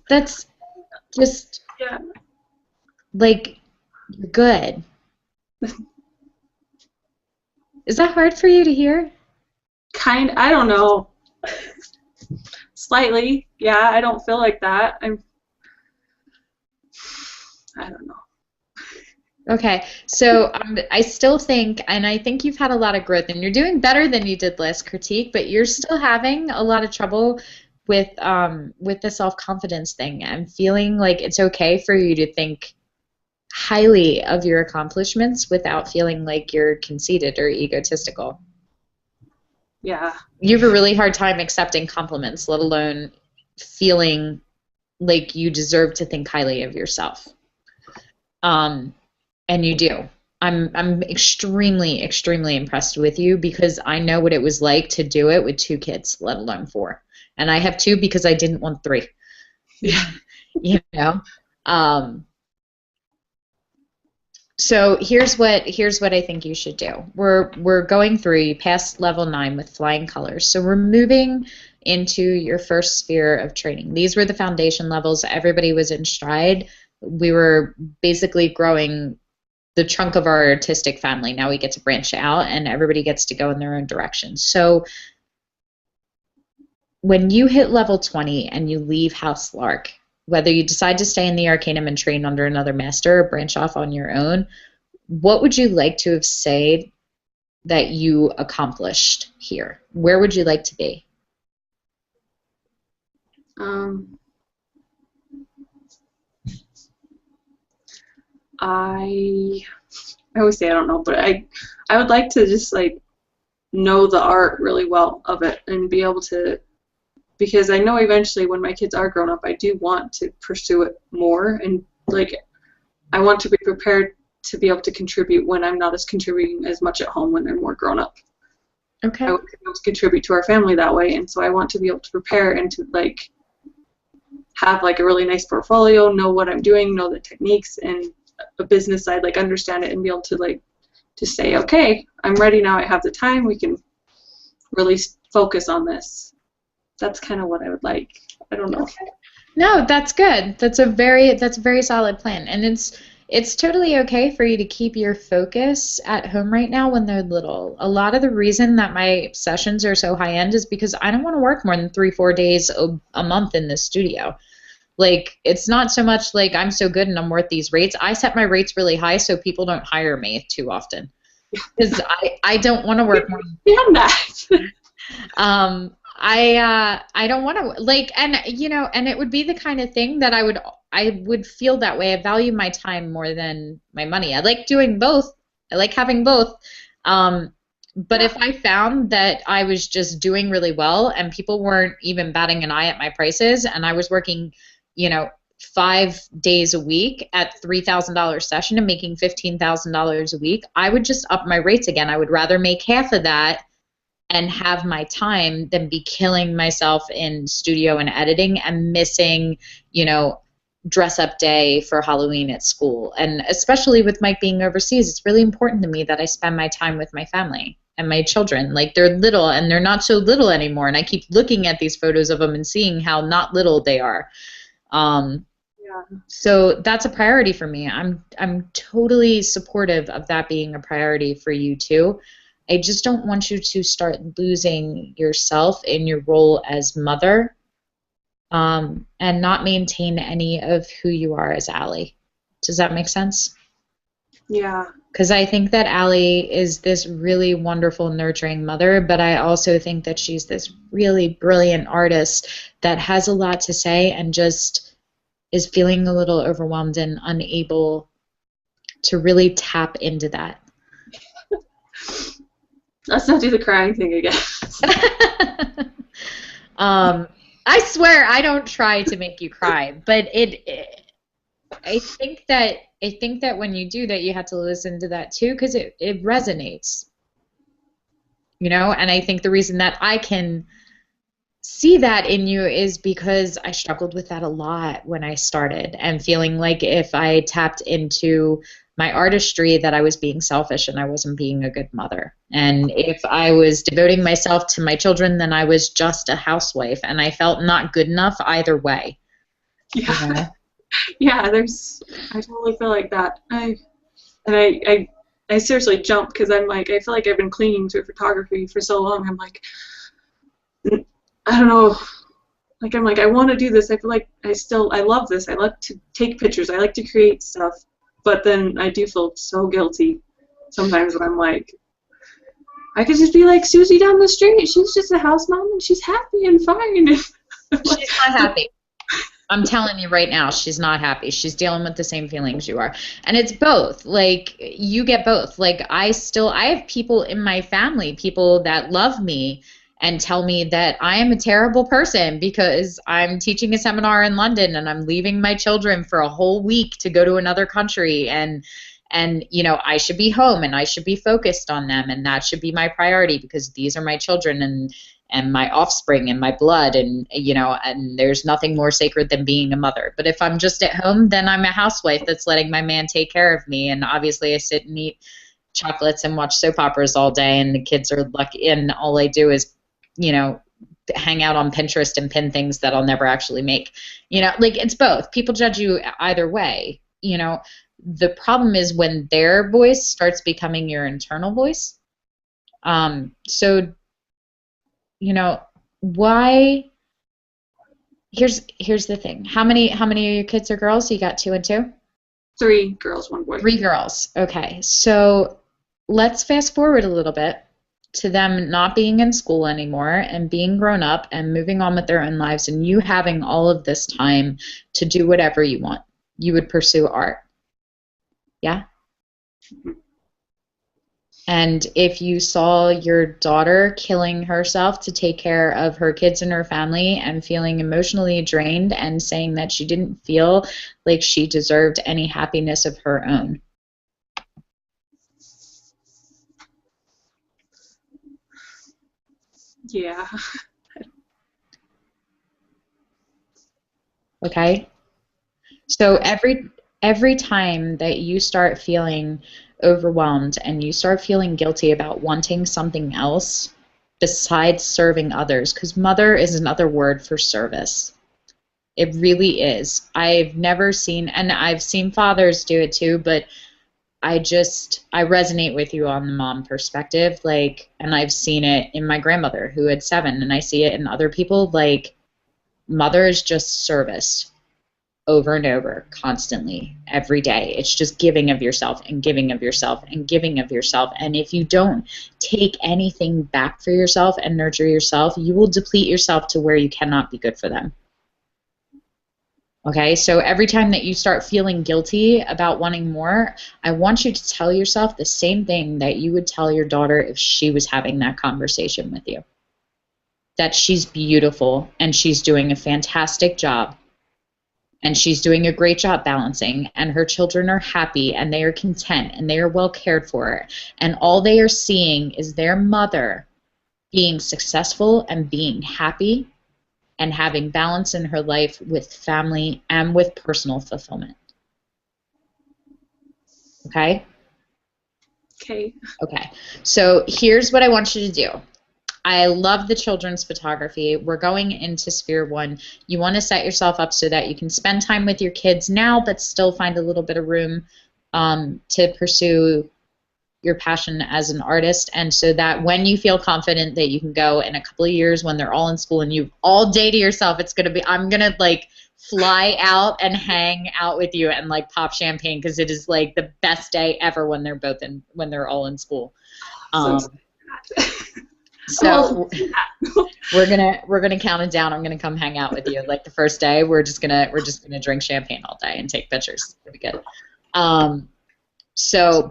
That's just like you're good. Is that hard for you to hear? I don't know. Slightly, yeah. I don't feel like that. I don't know. Okay, so I still think, and I think you've had a lot of growth, and you're doing better than you did last critique, but you're still having a lot of trouble with the self-confidence thing. I'm feeling like it's okay for you to think highly of your accomplishments without feeling like you're conceited or egotistical. Yeah. You have a really hard time accepting compliments, let alone feeling like you deserve to think highly of yourself. And you do. I'm extremely, extremely impressed with you because I know what it was like to do it with 2 kids, let alone 4. And I have 2 because I didn't want 3. Yeah. You know? Um, so here's what I think you should do. We're going through, you passed level 9 with flying colors. So we're moving into your first sphere of training. These were the foundation levels. Everybody was in stride. We were basically growing the trunk of our artistic family. Now we get to branch out and everybody gets to go in their own direction. So when you hit level 20 and you leave JLark, whether you decide to stay in the Arcanum and train under another master or branch off on your own, what would you like to have said that you accomplished here? Where would you like to be? I always say I don't know, but I would like to just like know the art really well of it and be able to, because I know eventually when my kids are grown up, I do want to pursue it more, and like I want to be prepared to be able to contribute when I'm not as contributing as much at home when they're more grown up. Okay. I want to be able to contribute to our family that way, and so I want to be able to prepare and to like have like a really nice portfolio, know what I'm doing, know the techniques, and a business side, like understand it and be able to like to say, okay, I'm ready now, I have the time, we can really focus on this. That's kind of what I would like. I don't know. Okay. No, that's good. That's a very solid plan. And it's totally okay for you to keep your focus at home right now when they're little. A lot of the reason that my sessions are so high end is because I don't want to work more than 3-4 days a month in this studio. Like, it's not so much like I'm so good and I'm worth these rates. I set my rates really high so people don't hire me too often. Because I don't want to work more. Beyond that. I don't want to like, and you know, and it would be the kind of thing that I would feel that way. I value my time more than my money. I like doing both. I like having both. But if I found that I was just doing really well and people weren't even batting an eye at my prices, and I was working, you know, 5 days a week at $3,000 session and making $15,000 a week, I would just up my rates again. I would rather make half of that and have my time than be killing myself in studio and editing and missing, you know, dress up day for Halloween at school. And especially with Mike being overseas, it's really important to me that I spend my time with my family and my children. Like, they're little and they're not so little anymore. And I keep looking at these photos of them and seeing how not little they are. So that's a priority for me. I'm totally supportive of that being a priority for you too. I just don't want you to start losing yourself in your role as mother, and not maintain any of who you are as Allie. Does that make sense? Yeah. Because I think that Allie is this really wonderful, nurturing mother, but I also think that she's this really brilliant artist that has a lot to say and just is feeling a little overwhelmed and unable to really tap into that. Let's not do the crying thing again. I swear I don't try to make you cry, but I think that when you do that, you have to listen to that too, because it resonates, you know. And I think the reason that I can see that in you is because I struggled with that a lot when I started, and feeling like if I tapped into my artistry that I was being selfish and I wasn't being a good mother. And if I was devoting myself to my children, then I was just a housewife, and I felt not good enough either way. Yeah. You know? Yeah, I totally feel like that. I I seriously jump because I'm like, I feel like I've been clinging to photography for so long. I'm like, I don't know. Like I'm like, I want to do this. I feel like I love this. I like to take pictures. I like to create stuff. But then I do feel so guilty sometimes when I'm like, I could just be like Susie down the street. She's just a house mom and she's happy and fine. She's not happy. I'm telling you right now, she's not happy. She's dealing with the same feelings you are. And it's both. Like, you get both. Like, I have people in my family, people that love me and tell me that I am a terrible person because I'm teaching a seminar in London and I'm leaving my children for a whole week to go to another country, and you know, I should be home and I should be focused on them, and that should be my priority because these are my children and my offspring and my blood, and you know, and there's nothing more sacred than being a mother. But if I'm just at home, then I'm a housewife that's letting my man take care of me, and obviously I sit and eat chocolates and watch soap operas all day, and the kids are lucky, and all I do is, you know, hang out on Pinterest and pin things that I'll never actually make. You know, like, it's both. People judge you either way. You know, the problem is when their voice starts becoming your internal voice. So, you know, why? Here's the thing. How many of your kids are girls? You got 2 and 2? 3 girls, 1 boy. 3 girls. Okay. So let's fast forward a little bit to them not being in school anymore and being grown up and moving on with their own lives, and you having all of this time to do whatever you want. You would pursue art. Yeah? And if you saw your daughter killing herself to take care of her kids and her family and feeling emotionally drained and saying that she didn't feel like she deserved any happiness of her own. Yeah. Okay? So every time that you start feeling overwhelmed and you start feeling guilty about wanting something else besides serving others, because mother is another word for service. It really is. I've never seen, and I've seen fathers do it too, but I resonate with you on the mom perspective, like, and I've seen it in my grandmother who had 7, and I see it in other people. Like, mother is just service over and over, constantly, every day. It's just giving of yourself and giving of yourself and giving of yourself. And if you don't take anything back for yourself and nurture yourself, you will deplete yourself to where you cannot be good for them. Okay, so every time that you start feeling guilty about wanting more, I want you to tell yourself the same thing that you would tell your daughter if she was having that conversation with you. That she's beautiful and she's doing a fantastic job. And she's doing a great job balancing, and her children are happy, and they are content, and they are well cared for. And all they are seeing is their mother being successful and being happy and having balance in her life with family and with personal fulfillment. Okay? Okay. Okay. So here's what I want you to do. I love the children's photography. We're going into Sphere 1. You want to set yourself up so that you can spend time with your kids now, but still find a little bit of room to pursue your passion as an artist, and so that when you feel confident that you can go in a couple of years when they're all in school and you all day to yourself, it's going to be, I'm going to like fly out and hang out with you and like pop champagne because it is like the best day ever when they're all in school. So we're gonna count it down. I'm gonna come hang out with you. Like the first day, we're just gonna drink champagne all day and take pictures. It'll be good.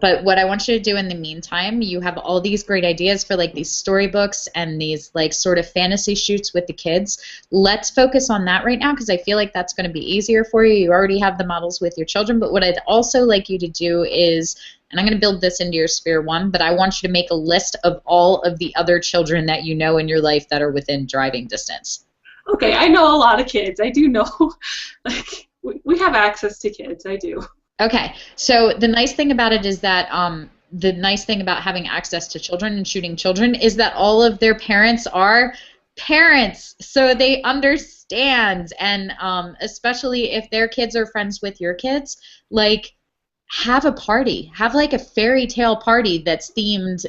But what I want you to do in the meantime, you have all these great ideas for like these storybooks and these like sort of fantasy shoots with the kids. Let's focus on that right now because I feel like that's going to be easier for you. You already have the models with your children, but what I'd also like you to do is, and I'm going to build this into your Sphere 1, but I want you to make a list of all of the other children that you know in your life that are within driving distance. Okay, I know a lot of kids. I do know, like, we have access to kids. I do. Okay, so the nice thing about it is that the nice thing about having access to children and shooting children is that all of their parents are parents, so they understand, and especially if their kids are friends with your kids, like, have a party. Have like a fairy tale party that's themed,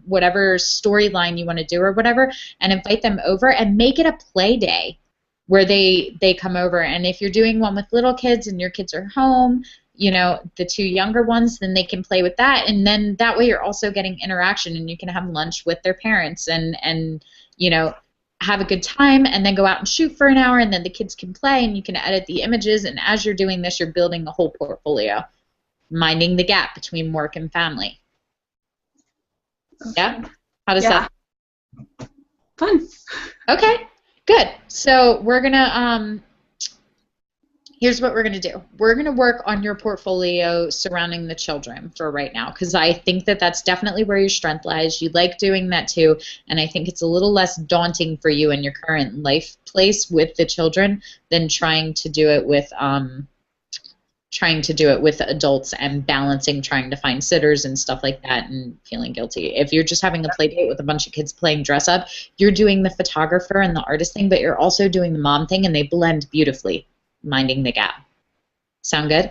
whatever storyline you want to do or whatever, and invite them over and make it a play day where they come over. And if you're doing one with little kids and your kids are home, the two younger ones, then they can play with that. And then that way you're also getting interaction, and you can have lunch with their parents and have a good time, and then go out and shoot for an hour, and then the kids can play and you can edit the images. And as you're doing this, you're building a whole portfolio, minding the gap between work and family. Okay. Yeah? How does that? Fun. Okay, good. So we're going to, here's what we're going to do. We're going to work on your portfolio surrounding the children for right now, because I think that that's definitely where your strength lies. You like doing that too, and I think it's a little less daunting for you in your current life place with the children than trying to do it with adults and balancing trying to find sitters and stuff like that and feeling guilty. If you're just having a play date with a bunch of kids playing dress up, you're doing the photographer and the artist thing, but you're also doing the mom thing, and they blend beautifully. Minding the gap. Sound good?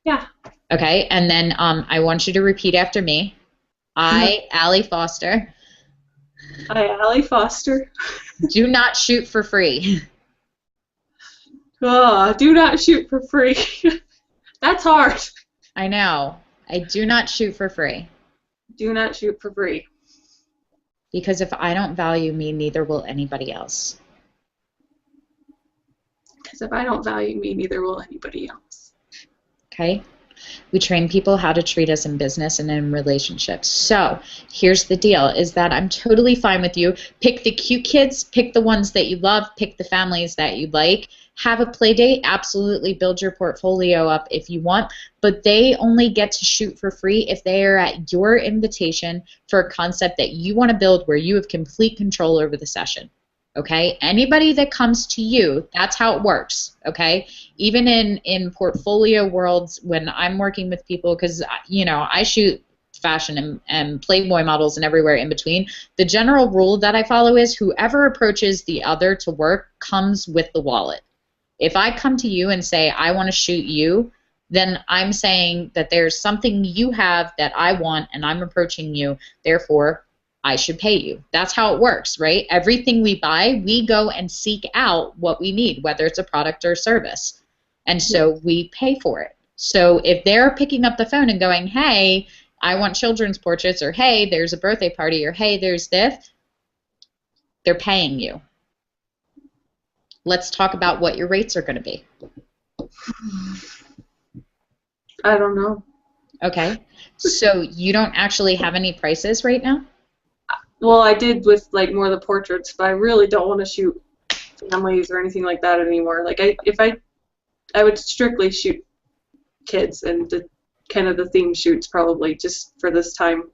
Yeah. Okay, and then I want you to repeat after me. I, Allie Foster. I, Allie Foster. Do not shoot for free. Oh, do not shoot for free. That's hard. I know. I do not shoot for free. Do not shoot for free. Because if I don't value me, neither will anybody else. Because if I don't value me, neither will anybody else. Okay? We train people how to treat us in business and in relationships. So here's the deal, is that I'm totally fine with you. Pick the cute kids, pick the ones that you love, pick the families that you like. Have a play date, absolutely build your portfolio up if you want, but they only get to shoot for free if they are at your invitation for a concept that you want to build where you have complete control over the session. Okay, anybody that comes to you, that's how it works. Okay, even in portfolio worlds, when I'm working with people, because I shoot fashion and Playboy models and everywhere in between, the general rule that I follow is whoever approaches the other to work comes with the wallet. If I come to you and say I want to shoot you, then I'm saying that there's something you have that I want, and I'm approaching you, therefore I should pay you. That's how it works, right? Everything we buy, we go and seek out what we need, whether it's a product or a service. And so we pay for it. So if they're picking up the phone and going, hey, I want children's portraits, or hey, there's a birthday party, or hey, there's this, they're paying you. Let's talk about what your rates are going to be. I don't know. Okay. So you don't actually have any prices right now? Well, I did with like more of the portraits, but I really don't want to shoot families or anything like that anymore. Like I would strictly shoot kids and the kind of the theme shoots probably just for this time.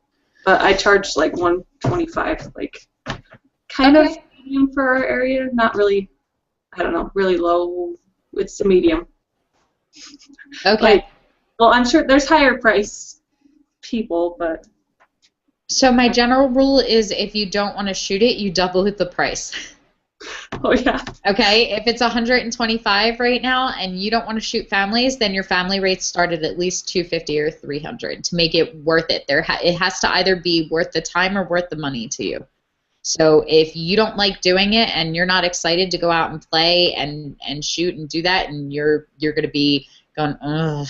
But I charge like $125, like kind of medium for our area. Not really, I don't know, really low. It's a medium. Okay. Well, I'm sure there's higher priced people, but. So my general rule is if you don't want to shoot it, you double the price. Oh, yeah. Okay? If it's $125 right now and you don't want to shoot families, then your family rates start at least $250 or $300 to make it worth it. It has to either be worth the time or worth the money to you. So if you don't like doing it and you're not excited to go out and play and shoot and do that, and you're going to be going, ugh,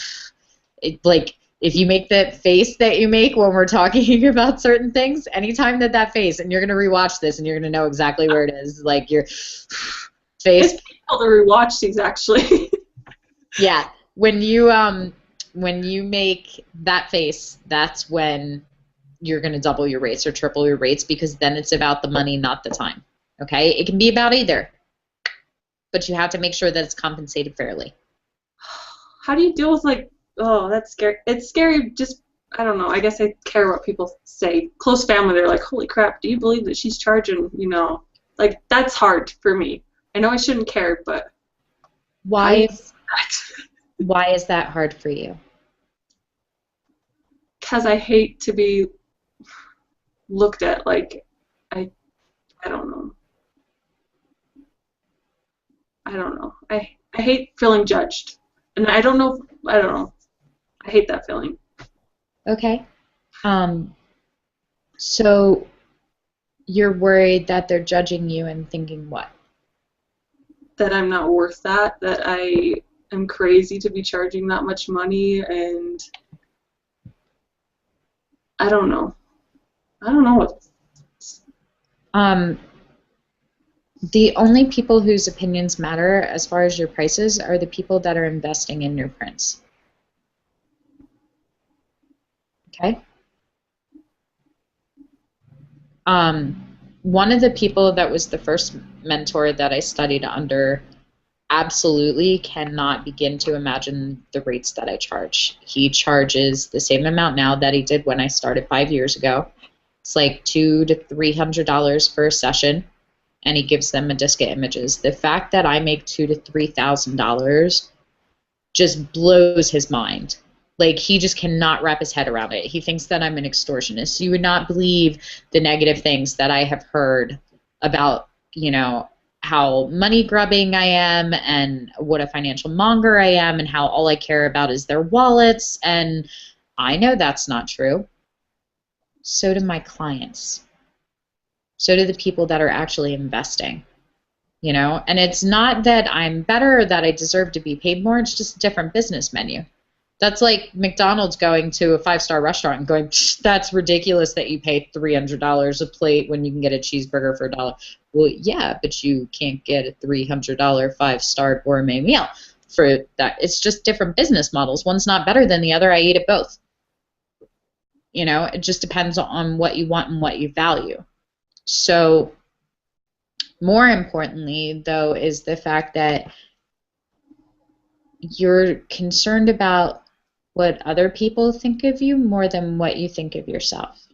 if you make that face that you make when we're talking about certain things, anytime that face, and you're going to rewatch this and you're going to know exactly where it is, like your face. It's painful to rewatch these, actually. Yeah. When you make that face, that's when you're going to double your rates or triple your rates, because then it's about the money, not the time. Okay? It can be about either, but you have to make sure that it's compensated fairly. How do you deal with, like, oh, that's scary. It's scary, just, I don't know, I guess I care what people say. Close family, they're like, holy crap, do you believe that she's charging, like, that's hard for me. I know I shouldn't care, but why is that hard for you? Because I hate to be looked at like, I don't know. I hate feeling judged. And I don't know. I hate that feeling. Okay. Um, so you're worried that they're judging you and thinking what? That I'm not worth that, that I am crazy to be charging that much money, and I don't know. I don't know what. Um, the only people whose opinions matter as far as your prices are the people that are investing in your prints. Okay? One of the people that was the first mentor that I studied under absolutely cannot begin to imagine the rates that I charge. He charges the same amount now that he did when I started 5 years ago. It's like $200 to $300 for a session, and he gives them a disc of images. The fact that I make $2,000 to $3,000 just blows his mind. Like, he just cannot wrap his head around it. He thinks that I'm an extortionist. You would not believe the negative things that I have heard about, how money grubbing I am and what a financial monger I am and how all I care about is their wallets. And I know that's not true. So do my clients. So do the people that are actually investing. And it's not that I'm better or that I deserve to be paid more. It's just a different business menu. That's like McDonald's going to a 5-star restaurant and going, that's ridiculous that you pay $300 a plate when you can get a cheeseburger for $1. Well, yeah, but you can't get a $300 5-star gourmet meal for that. It's just different business models. One's not better than the other. I eat at both. It just depends on what you want and what you value. So more importantly, though, is the fact that you're concerned about what other people think of you more than what you think of yourself.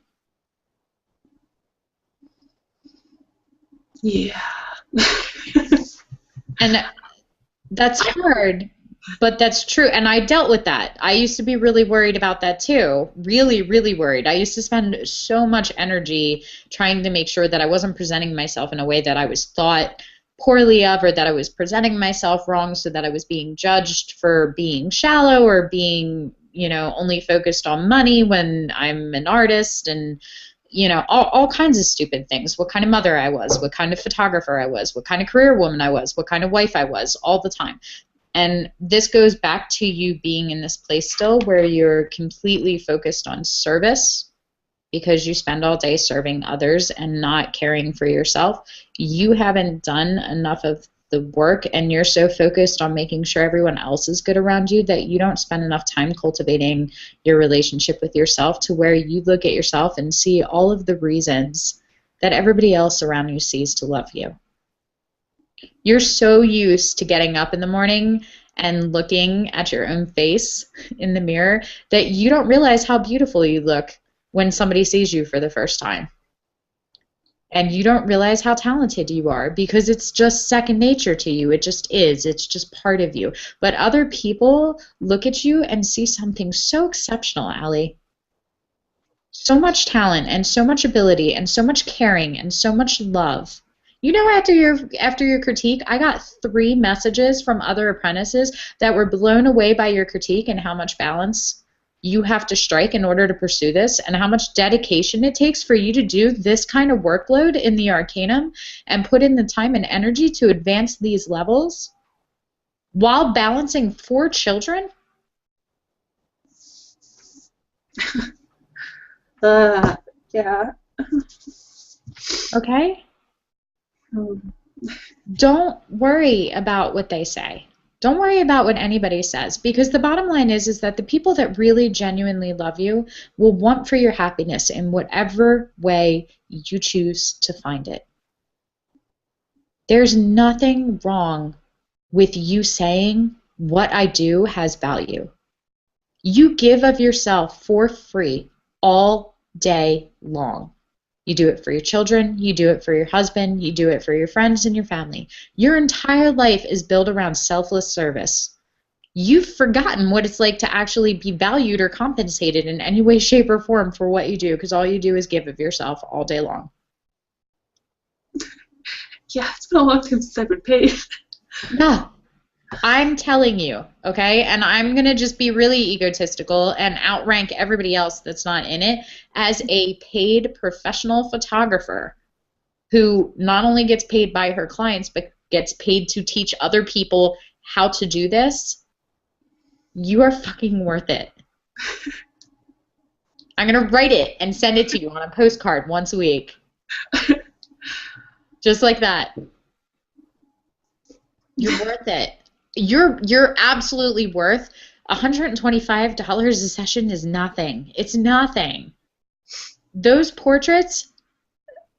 Yeah. And that's hard, but that's true. And I dealt with that. I used to be really worried about that too. Really, really worried. I used to spend so much energy trying to make sure that I wasn't presenting myself in a way that I was thought poorly of, or that I was presenting myself wrong, so that I was being judged for being shallow or being, only focused on money when I'm an artist, and all kinds of stupid things. What kind of mother I was, what kind of photographer I was, what kind of career woman I was, what kind of wife I was, all the time. And this goes back to you being in this place still where you're completely focused on service because you spend all day serving others and not caring for yourself. You haven't done enough of the work, and you're so focused on making sure everyone else is good around you that you don't spend enough time cultivating your relationship with yourself to where you look at yourself and see all of the reasons that everybody else around you sees to love you. You're so used to getting up in the morning and looking at your own face in the mirror that you don't realize how beautiful you look when somebody sees you for the first time. And you don't realize how talented you are because it's just second nature to you. It just is. It's just part of you. But other people look at you and see something so exceptional, Allie. So much talent and so much ability and so much caring and so much love. After your critique, I got 3 messages from other apprentices that were blown away by your critique and how much balance you have to strike in order to pursue this, and how much dedication it takes for you to do this kind of workload in the Arcanum and put in the time and energy to advance these levels while balancing 4 children. Yeah. Okay? Don't worry about what they say. Don't worry about what anybody says, because the bottom line is that the people that really genuinely love you will want for your happiness in whatever way you choose to find it. There's nothing wrong with you saying what I do has value. You give of yourself for free all day long. You do it for your children, you do it for your husband, you do it for your friends and your family. Your entire life is built around selfless service. You've forgotten what it's like to actually be valued or compensated in any way, shape, or form for what you do, because all you do is give of yourself all day long. Yeah, it's been a long time since I've been paid. Yeah. I'm telling you, okay? And I'm going to just be really egotistical and outrank everybody else that's not in it as a paid professional photographer who not only gets paid by her clients, but gets paid to teach other people how to do this. You are fucking worth it. I'm going to write it and send it to you on a postcard once a week. Just like that. You're worth it. You're absolutely worth $125 a session is nothing. It's nothing. Those portraits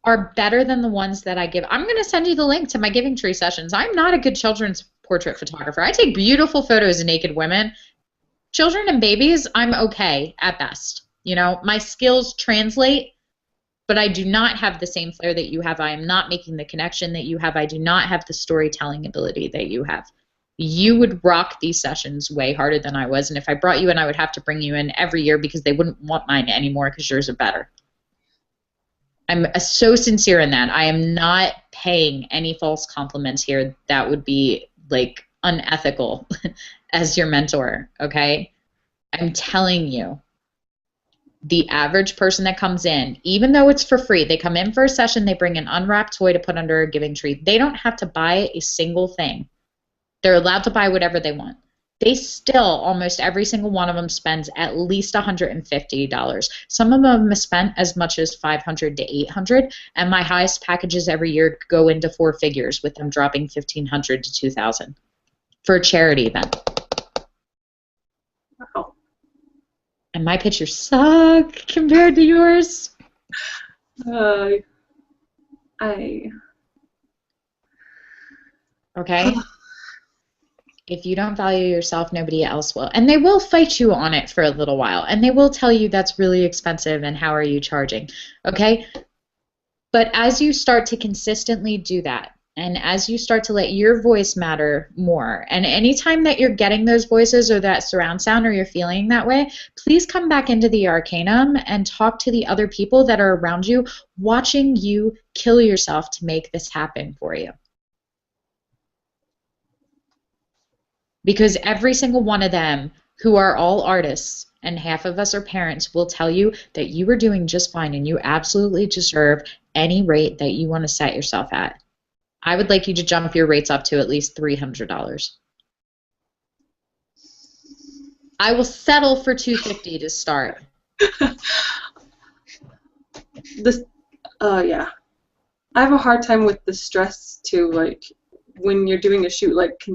are better than the ones that I give. I'm going to send you the link to my Giving Tree sessions. I'm not a good children's portrait photographer. I take beautiful photos of naked women. Children and babies, I'm okay at best. You know, my skills translate, but I do not have the same flair that you have. I am not making the connection that you have. I do not have the storytelling ability that you have. You would rock these sessions way harder than I was, and if I brought you in, I would have to bring you in every year because they wouldn't want mine anymore because yours are better. I'm so sincere in that. I am not paying any false compliments here. That would be like unethical as your mentor, okay? I'm telling you, the average person that comes in, even though it's for free, they come in for a session, they bring an unwrapped toy to put under a giving tree. They don't have to buy a single thing. They're allowed to buy whatever they want. They still, almost every single one of them spends at least $150. Some of them have spent as much as $500 to $800, and my highest packages every year go into 4 figures with them dropping $1,500 to $2,000 for a charity event. Wow. And my pictures suck compared to yours. Okay? If you don't value yourself, nobody else will. And they will fight you on it for a little while. And they will tell you that's really expensive and how are you charging. Okay? But as you start to consistently do that, and as you start to let your voice matter more, and anytime that you're getting those voices or that surround sound or you're feeling that way, please come back into the Arcanum and talk to the other people that are around you, watching you kill yourself to make this happen for you. Because every single one of them, who are all artists, and half of us are parents, will tell you that you are doing just fine and you absolutely deserve any rate that you want to set yourself at. I would like you to jump your rates up to at least $300. I will settle for $250 to start. Yeah. I have a hard time with the stress too, like when you're doing a shoot, like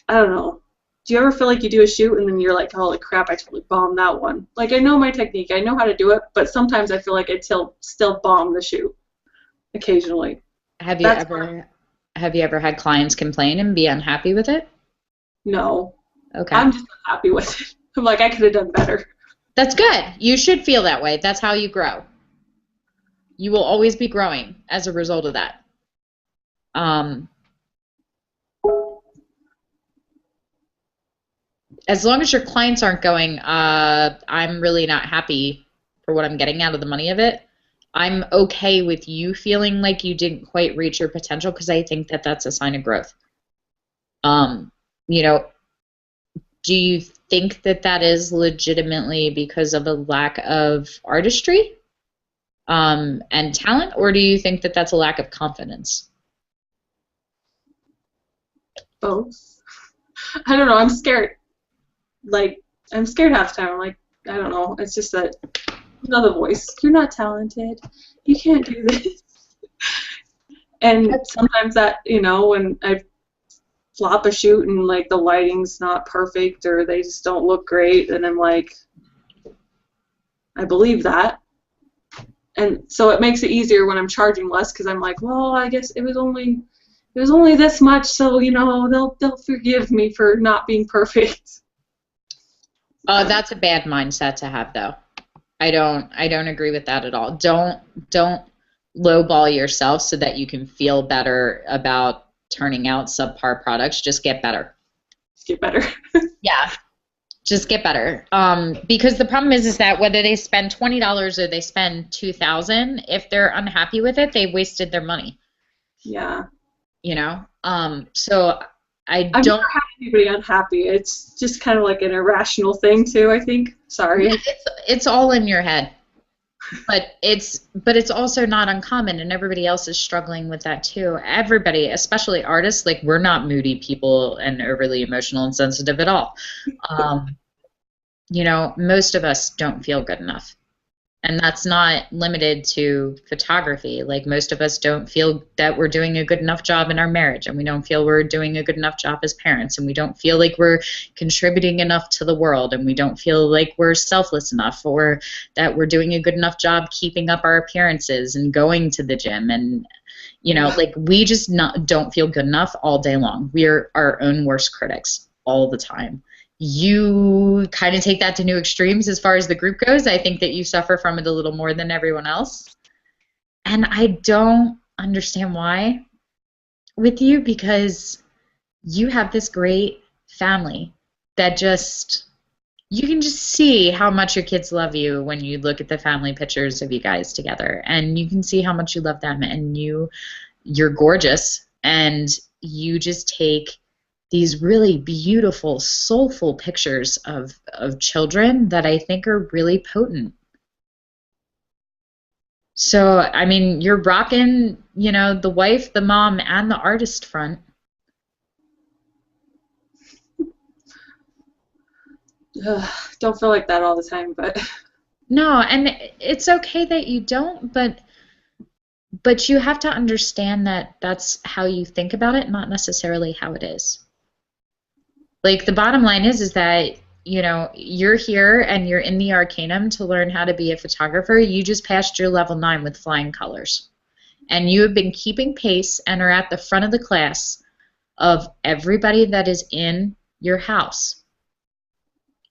I don't know. Do you ever feel like you do a shoot and then you're like, holy crap, I totally bombed that one? Like, I know my technique, I know how to do it, but sometimes I feel like I still bomb the shoot occasionally. Have you ever had clients complain and be unhappy with it? No. Okay. I'm just unhappy with it. I'm like, I could have done better. That's good. You should feel that way. That's how you grow. You will always be growing as a result of that. As long as your clients aren't going, I'm really not happy for what I'm getting out of the money of it, I'm okay with you feeling like you didn't quite reach your potential because I think that that's a sign of growth. You know, do you think that that is legitimately because of a lack of artistry and talent, or do you think that that's a lack of confidence? Both. I don't know. I'm scared. Like, I'm scared half the time. I'm like, I don't know. It's just that another voice. You're not talented. You can't do this. And sometimes that, you know, when I flop a shoot and like the lighting's not perfect or they just don't look great, and I'm like, I believe that. And so it makes it easier when I'm charging less because I'm like, well, I guess it was only this much, so you know they'll forgive me for not being perfect. Oh, that's a bad mindset to have, though. I don't agree with that at all. Don't lowball yourself so that you can feel better about turning out subpar products. Just get better. Get better. Yeah, just get better. Because the problem is that whether they spend $20 or they spend $2,000, if they're unhappy with it, they wasted their money. Yeah. You know. So I I've never don't. had anybody unhappy. It's just kind of like an irrational thing too, I think. Yeah, Sorry. it's all in your head. But it's also not uncommon, and everybody else is struggling with that too. Everybody, especially artists, like we're not moody people and overly emotional and sensitive at all. Um, most of us don't feel good enough. And that's not limited to photography. Like most of us don't feel that we're doing a good enough job in our marriage, and we don't feel we're doing a good enough job as parents, and we don't feel like we're contributing enough to the world, and we don't feel like we're selfless enough, or that we're doing a good enough job keeping up our appearances and going to the gym. And Yeah. like we just don't feel good enough all day long. We're our own worst critics all the time. You kind of take that to new extremes as far as the group goes. I think that you suffer from it a little more than everyone else. And I don't understand why with you, because you have this great family that just, you can just see how much your kids love you when you look at the family pictures of you guys together. And you can see how much you love them. And you're gorgeous. And you just take these really beautiful, soulful pictures of children that I think are really potent. So, I mean, you're rocking, the wife, the mom, and the artist front. Ugh, don't feel like that all the time, but No, and it's okay that you don't, but you have to understand that that's how you think about it, not necessarily how it is. Like the bottom line is that you're here and you're in the Arcanum to learn how to be a photographer. You just passed your level 9 with flying colors, and you have been keeping pace and are at the front of the class of everybody that is in your house.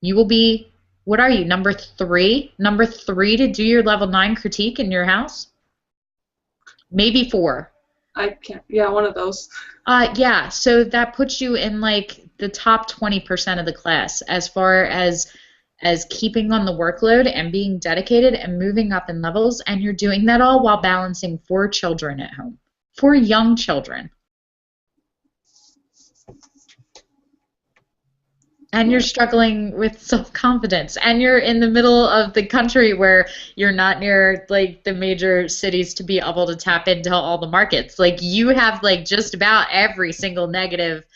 You will be, what are you, number 3? Number 3 to do your level 9 critique in your house? Maybe 4. I can't. Yeah, one of those. Yeah, so that puts you in like the top 20% of the class as far as keeping on the workload and being dedicated and moving up in levels, and you're doing that all while balancing 4 children at home. 4 young children. And you're struggling with self-confidence, and you're in the middle of the country where you're not near like the major cities to be able to tap into all the markets. Like you have like just about every single negative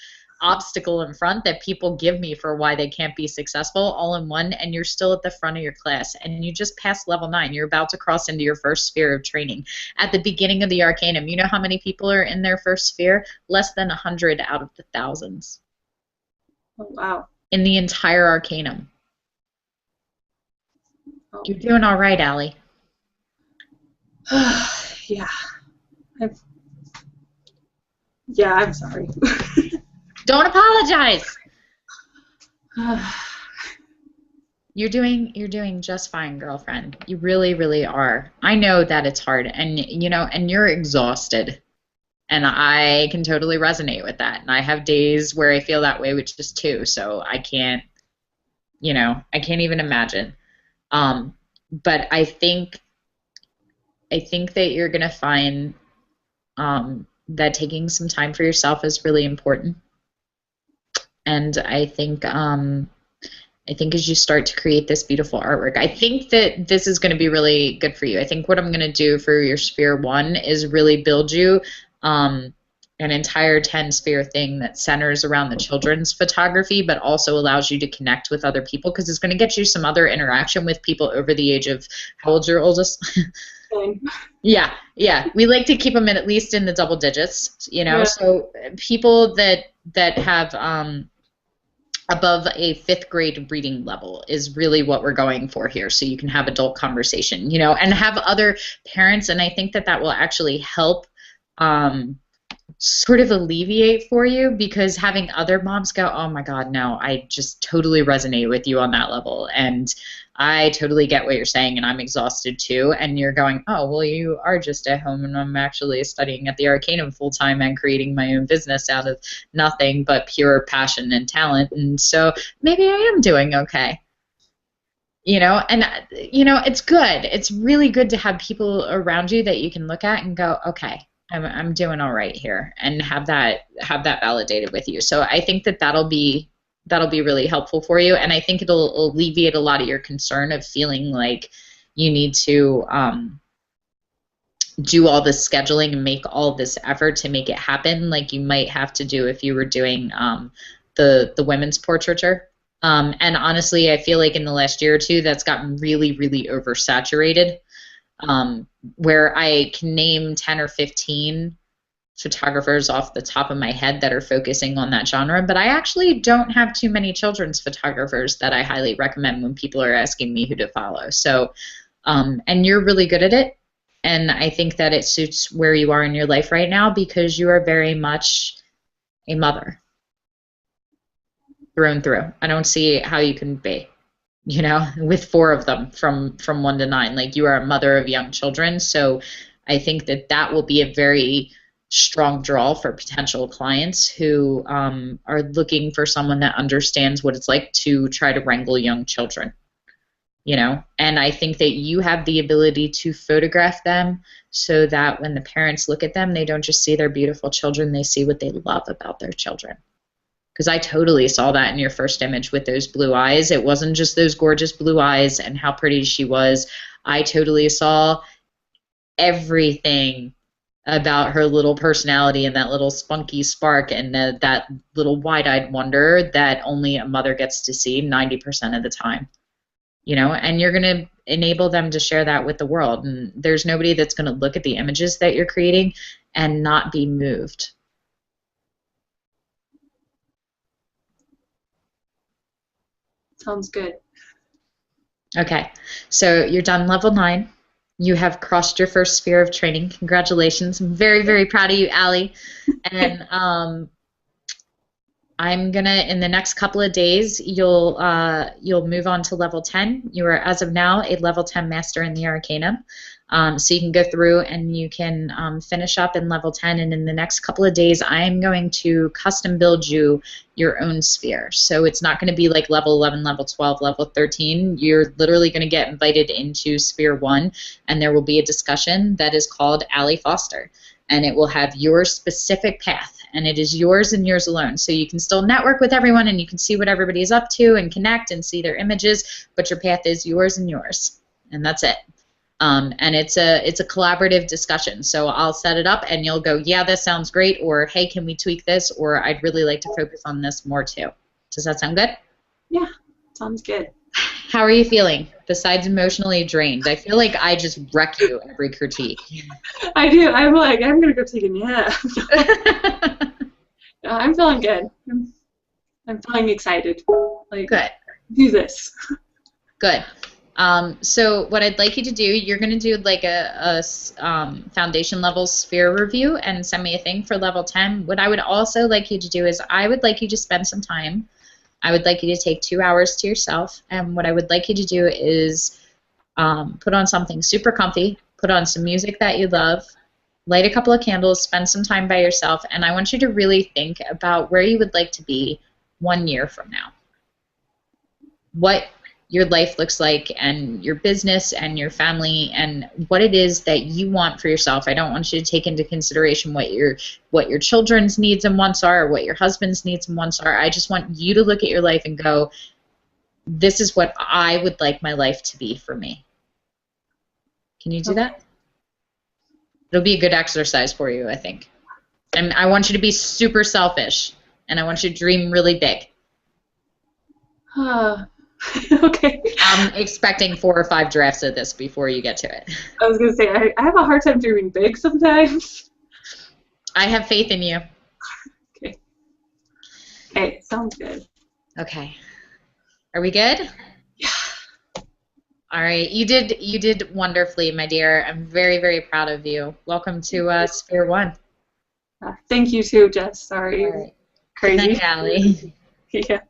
obstacle in front that people give me for why they can't be successful all in one, and you're still at the front of your class, and you just passed level 9. You're about to cross into your first sphere of training. At the beginning of the Arcanum, you know how many people are in their first sphere? Less than 100 out of the thousands. Oh, wow. In the entire Arcanum. Oh. You're doing all right, Allie. Yeah. I'm sorry. Don't apologize. You're doing just fine, girlfriend. You really, really are. I know that it's hard, and and you're exhausted. And I can totally resonate with that. And I have days where I feel that way, which is too. So I can't, I can't even imagine. But I think that you're gonna find that taking some time for yourself is really important. And I think as you start to create this beautiful artwork, I think that this is going to be really good for you. I think what I'm going to do for your Sphere 1 is really build you an entire 10-sphere thing that centers around the children's photography, but also allows you to connect with other people, because it's going to get you some other interaction with people over the age of, how old's your oldest? Yeah. We like to keep them at least in the double digits, Yeah. So people that have above a 5th grade reading level is really what we're going for here, so you can have adult conversation, and have other parents, and I think that will actually help sort of alleviate for you, because having other moms go, oh my God, no, I just totally resonate with you on that level, and I totally get what you're saying, and I'm exhausted too, and you're going, oh, well, you are just at home, and I'm actually studying at the Arcanum full-time and creating my own business out of nothing but pure passion and talent, and so maybe I am doing okay. And it's good. It's really good to have people around you that you can look at and go, okay, I'm doing all right here, and have that validated with you. So I think that'll be really helpful for you, and I think it'll alleviate a lot of your concern of feeling like you need to do all this scheduling and make all this effort to make it happen, like you might have to do if you were doing the women's portraiture. And honestly, I feel like in the last year or two, that's gotten really, really oversaturated. Where I can name 10 or 15 photographers off the top of my head that are focusing on that genre, but I actually don't have too many children's photographers that I highly recommend when people are asking me who to follow. So, and you're really good at it, and I think that it suits where you are in your life right now because you are very much a mother through and through. I don't see how you can be, with four of them from 1 to 9. Like, you are a mother of young children, so I think that will be a very strong draw for potential clients who are looking for someone that understands what it's like to try to wrangle young children. And I think that you have the ability to photograph them so that when the parents look at them, they don't just see their beautiful children, they see what they love about their children. Because I totally saw that in your first image with those blue eyes. It wasn't just those gorgeous blue eyes and how pretty she was. I totally saw everything about her little personality and that little spunky spark and that little wide-eyed wonder that only a mother gets to see 90% of the time. And you're going to enable them to share that with the world. And there's nobody that's going to look at the images that you're creating and not be moved. Sounds good. Okay, so you're done level 9. You have crossed your first sphere of training. Congratulations. I'm very, very proud of you, Allie. And I'm going to, in the next couple of days, you'll move on to level 10. You are, as of now, a level 10 master in the Arcanum. So you can go through and you can finish up in level 10, and in the next couple of days I'm going to custom build you your own sphere. So it's not going to be like level 11, level 12, level 13. You're literally going to get invited into sphere 1, and there will be a discussion that is called Allie Foster, and it will have your specific path, and it is yours and yours alone. So you can still network with everyone and you can see what everybody's up to and connect and see their images, but your path is yours and yours, and that's it. And it's a collaborative discussion. So I'll set it up and you'll go, yeah, this sounds great, or hey, can we tweak this, or I'd really like to focus on this more too. Does that sound good? Yeah, sounds good. How are you feeling besides emotionally drained? I feel like I just wreck you every critique. I do. I'm like, I'm going to go take a nap. I'm feeling good. I'm feeling excited. Like, good. Do this. Good. So what I'd like you to do, you're going to do like a foundation level sphere review and send me a thing for level 10. What I would also like you to do is I would like you to spend some time. I would like you to take 2 hours to yourself, and what I would like you to do is put on something super comfy, put on some music that you love, light a couple of candles, spend some time by yourself, and I want you to really think about where you would like to be 1 year from now. What your life looks like, and your business and your family, and what it is that you want for yourself. I don't want you to take into consideration what your children's needs and wants are, or what your husband's needs and wants are. I just want you to look at your life and go, this is what I would like my life to be for me. Can you do that? It'll be a good exercise for you, I think. And I want you to be super selfish, and I want you to dream really big. Okay. I'm expecting 4 or 5 drafts of this before you get to it. I was going to say, I have a hard time dreaming big sometimes. I have faith in you. Okay. Okay, sounds good. Okay. Are we good? Yeah. All right. You did wonderfully, my dear. I'm very, very proud of you. Welcome to Sphere 1. Thank you too, Jess. Sorry. All right. Crazy. Good night, Allie. Yeah.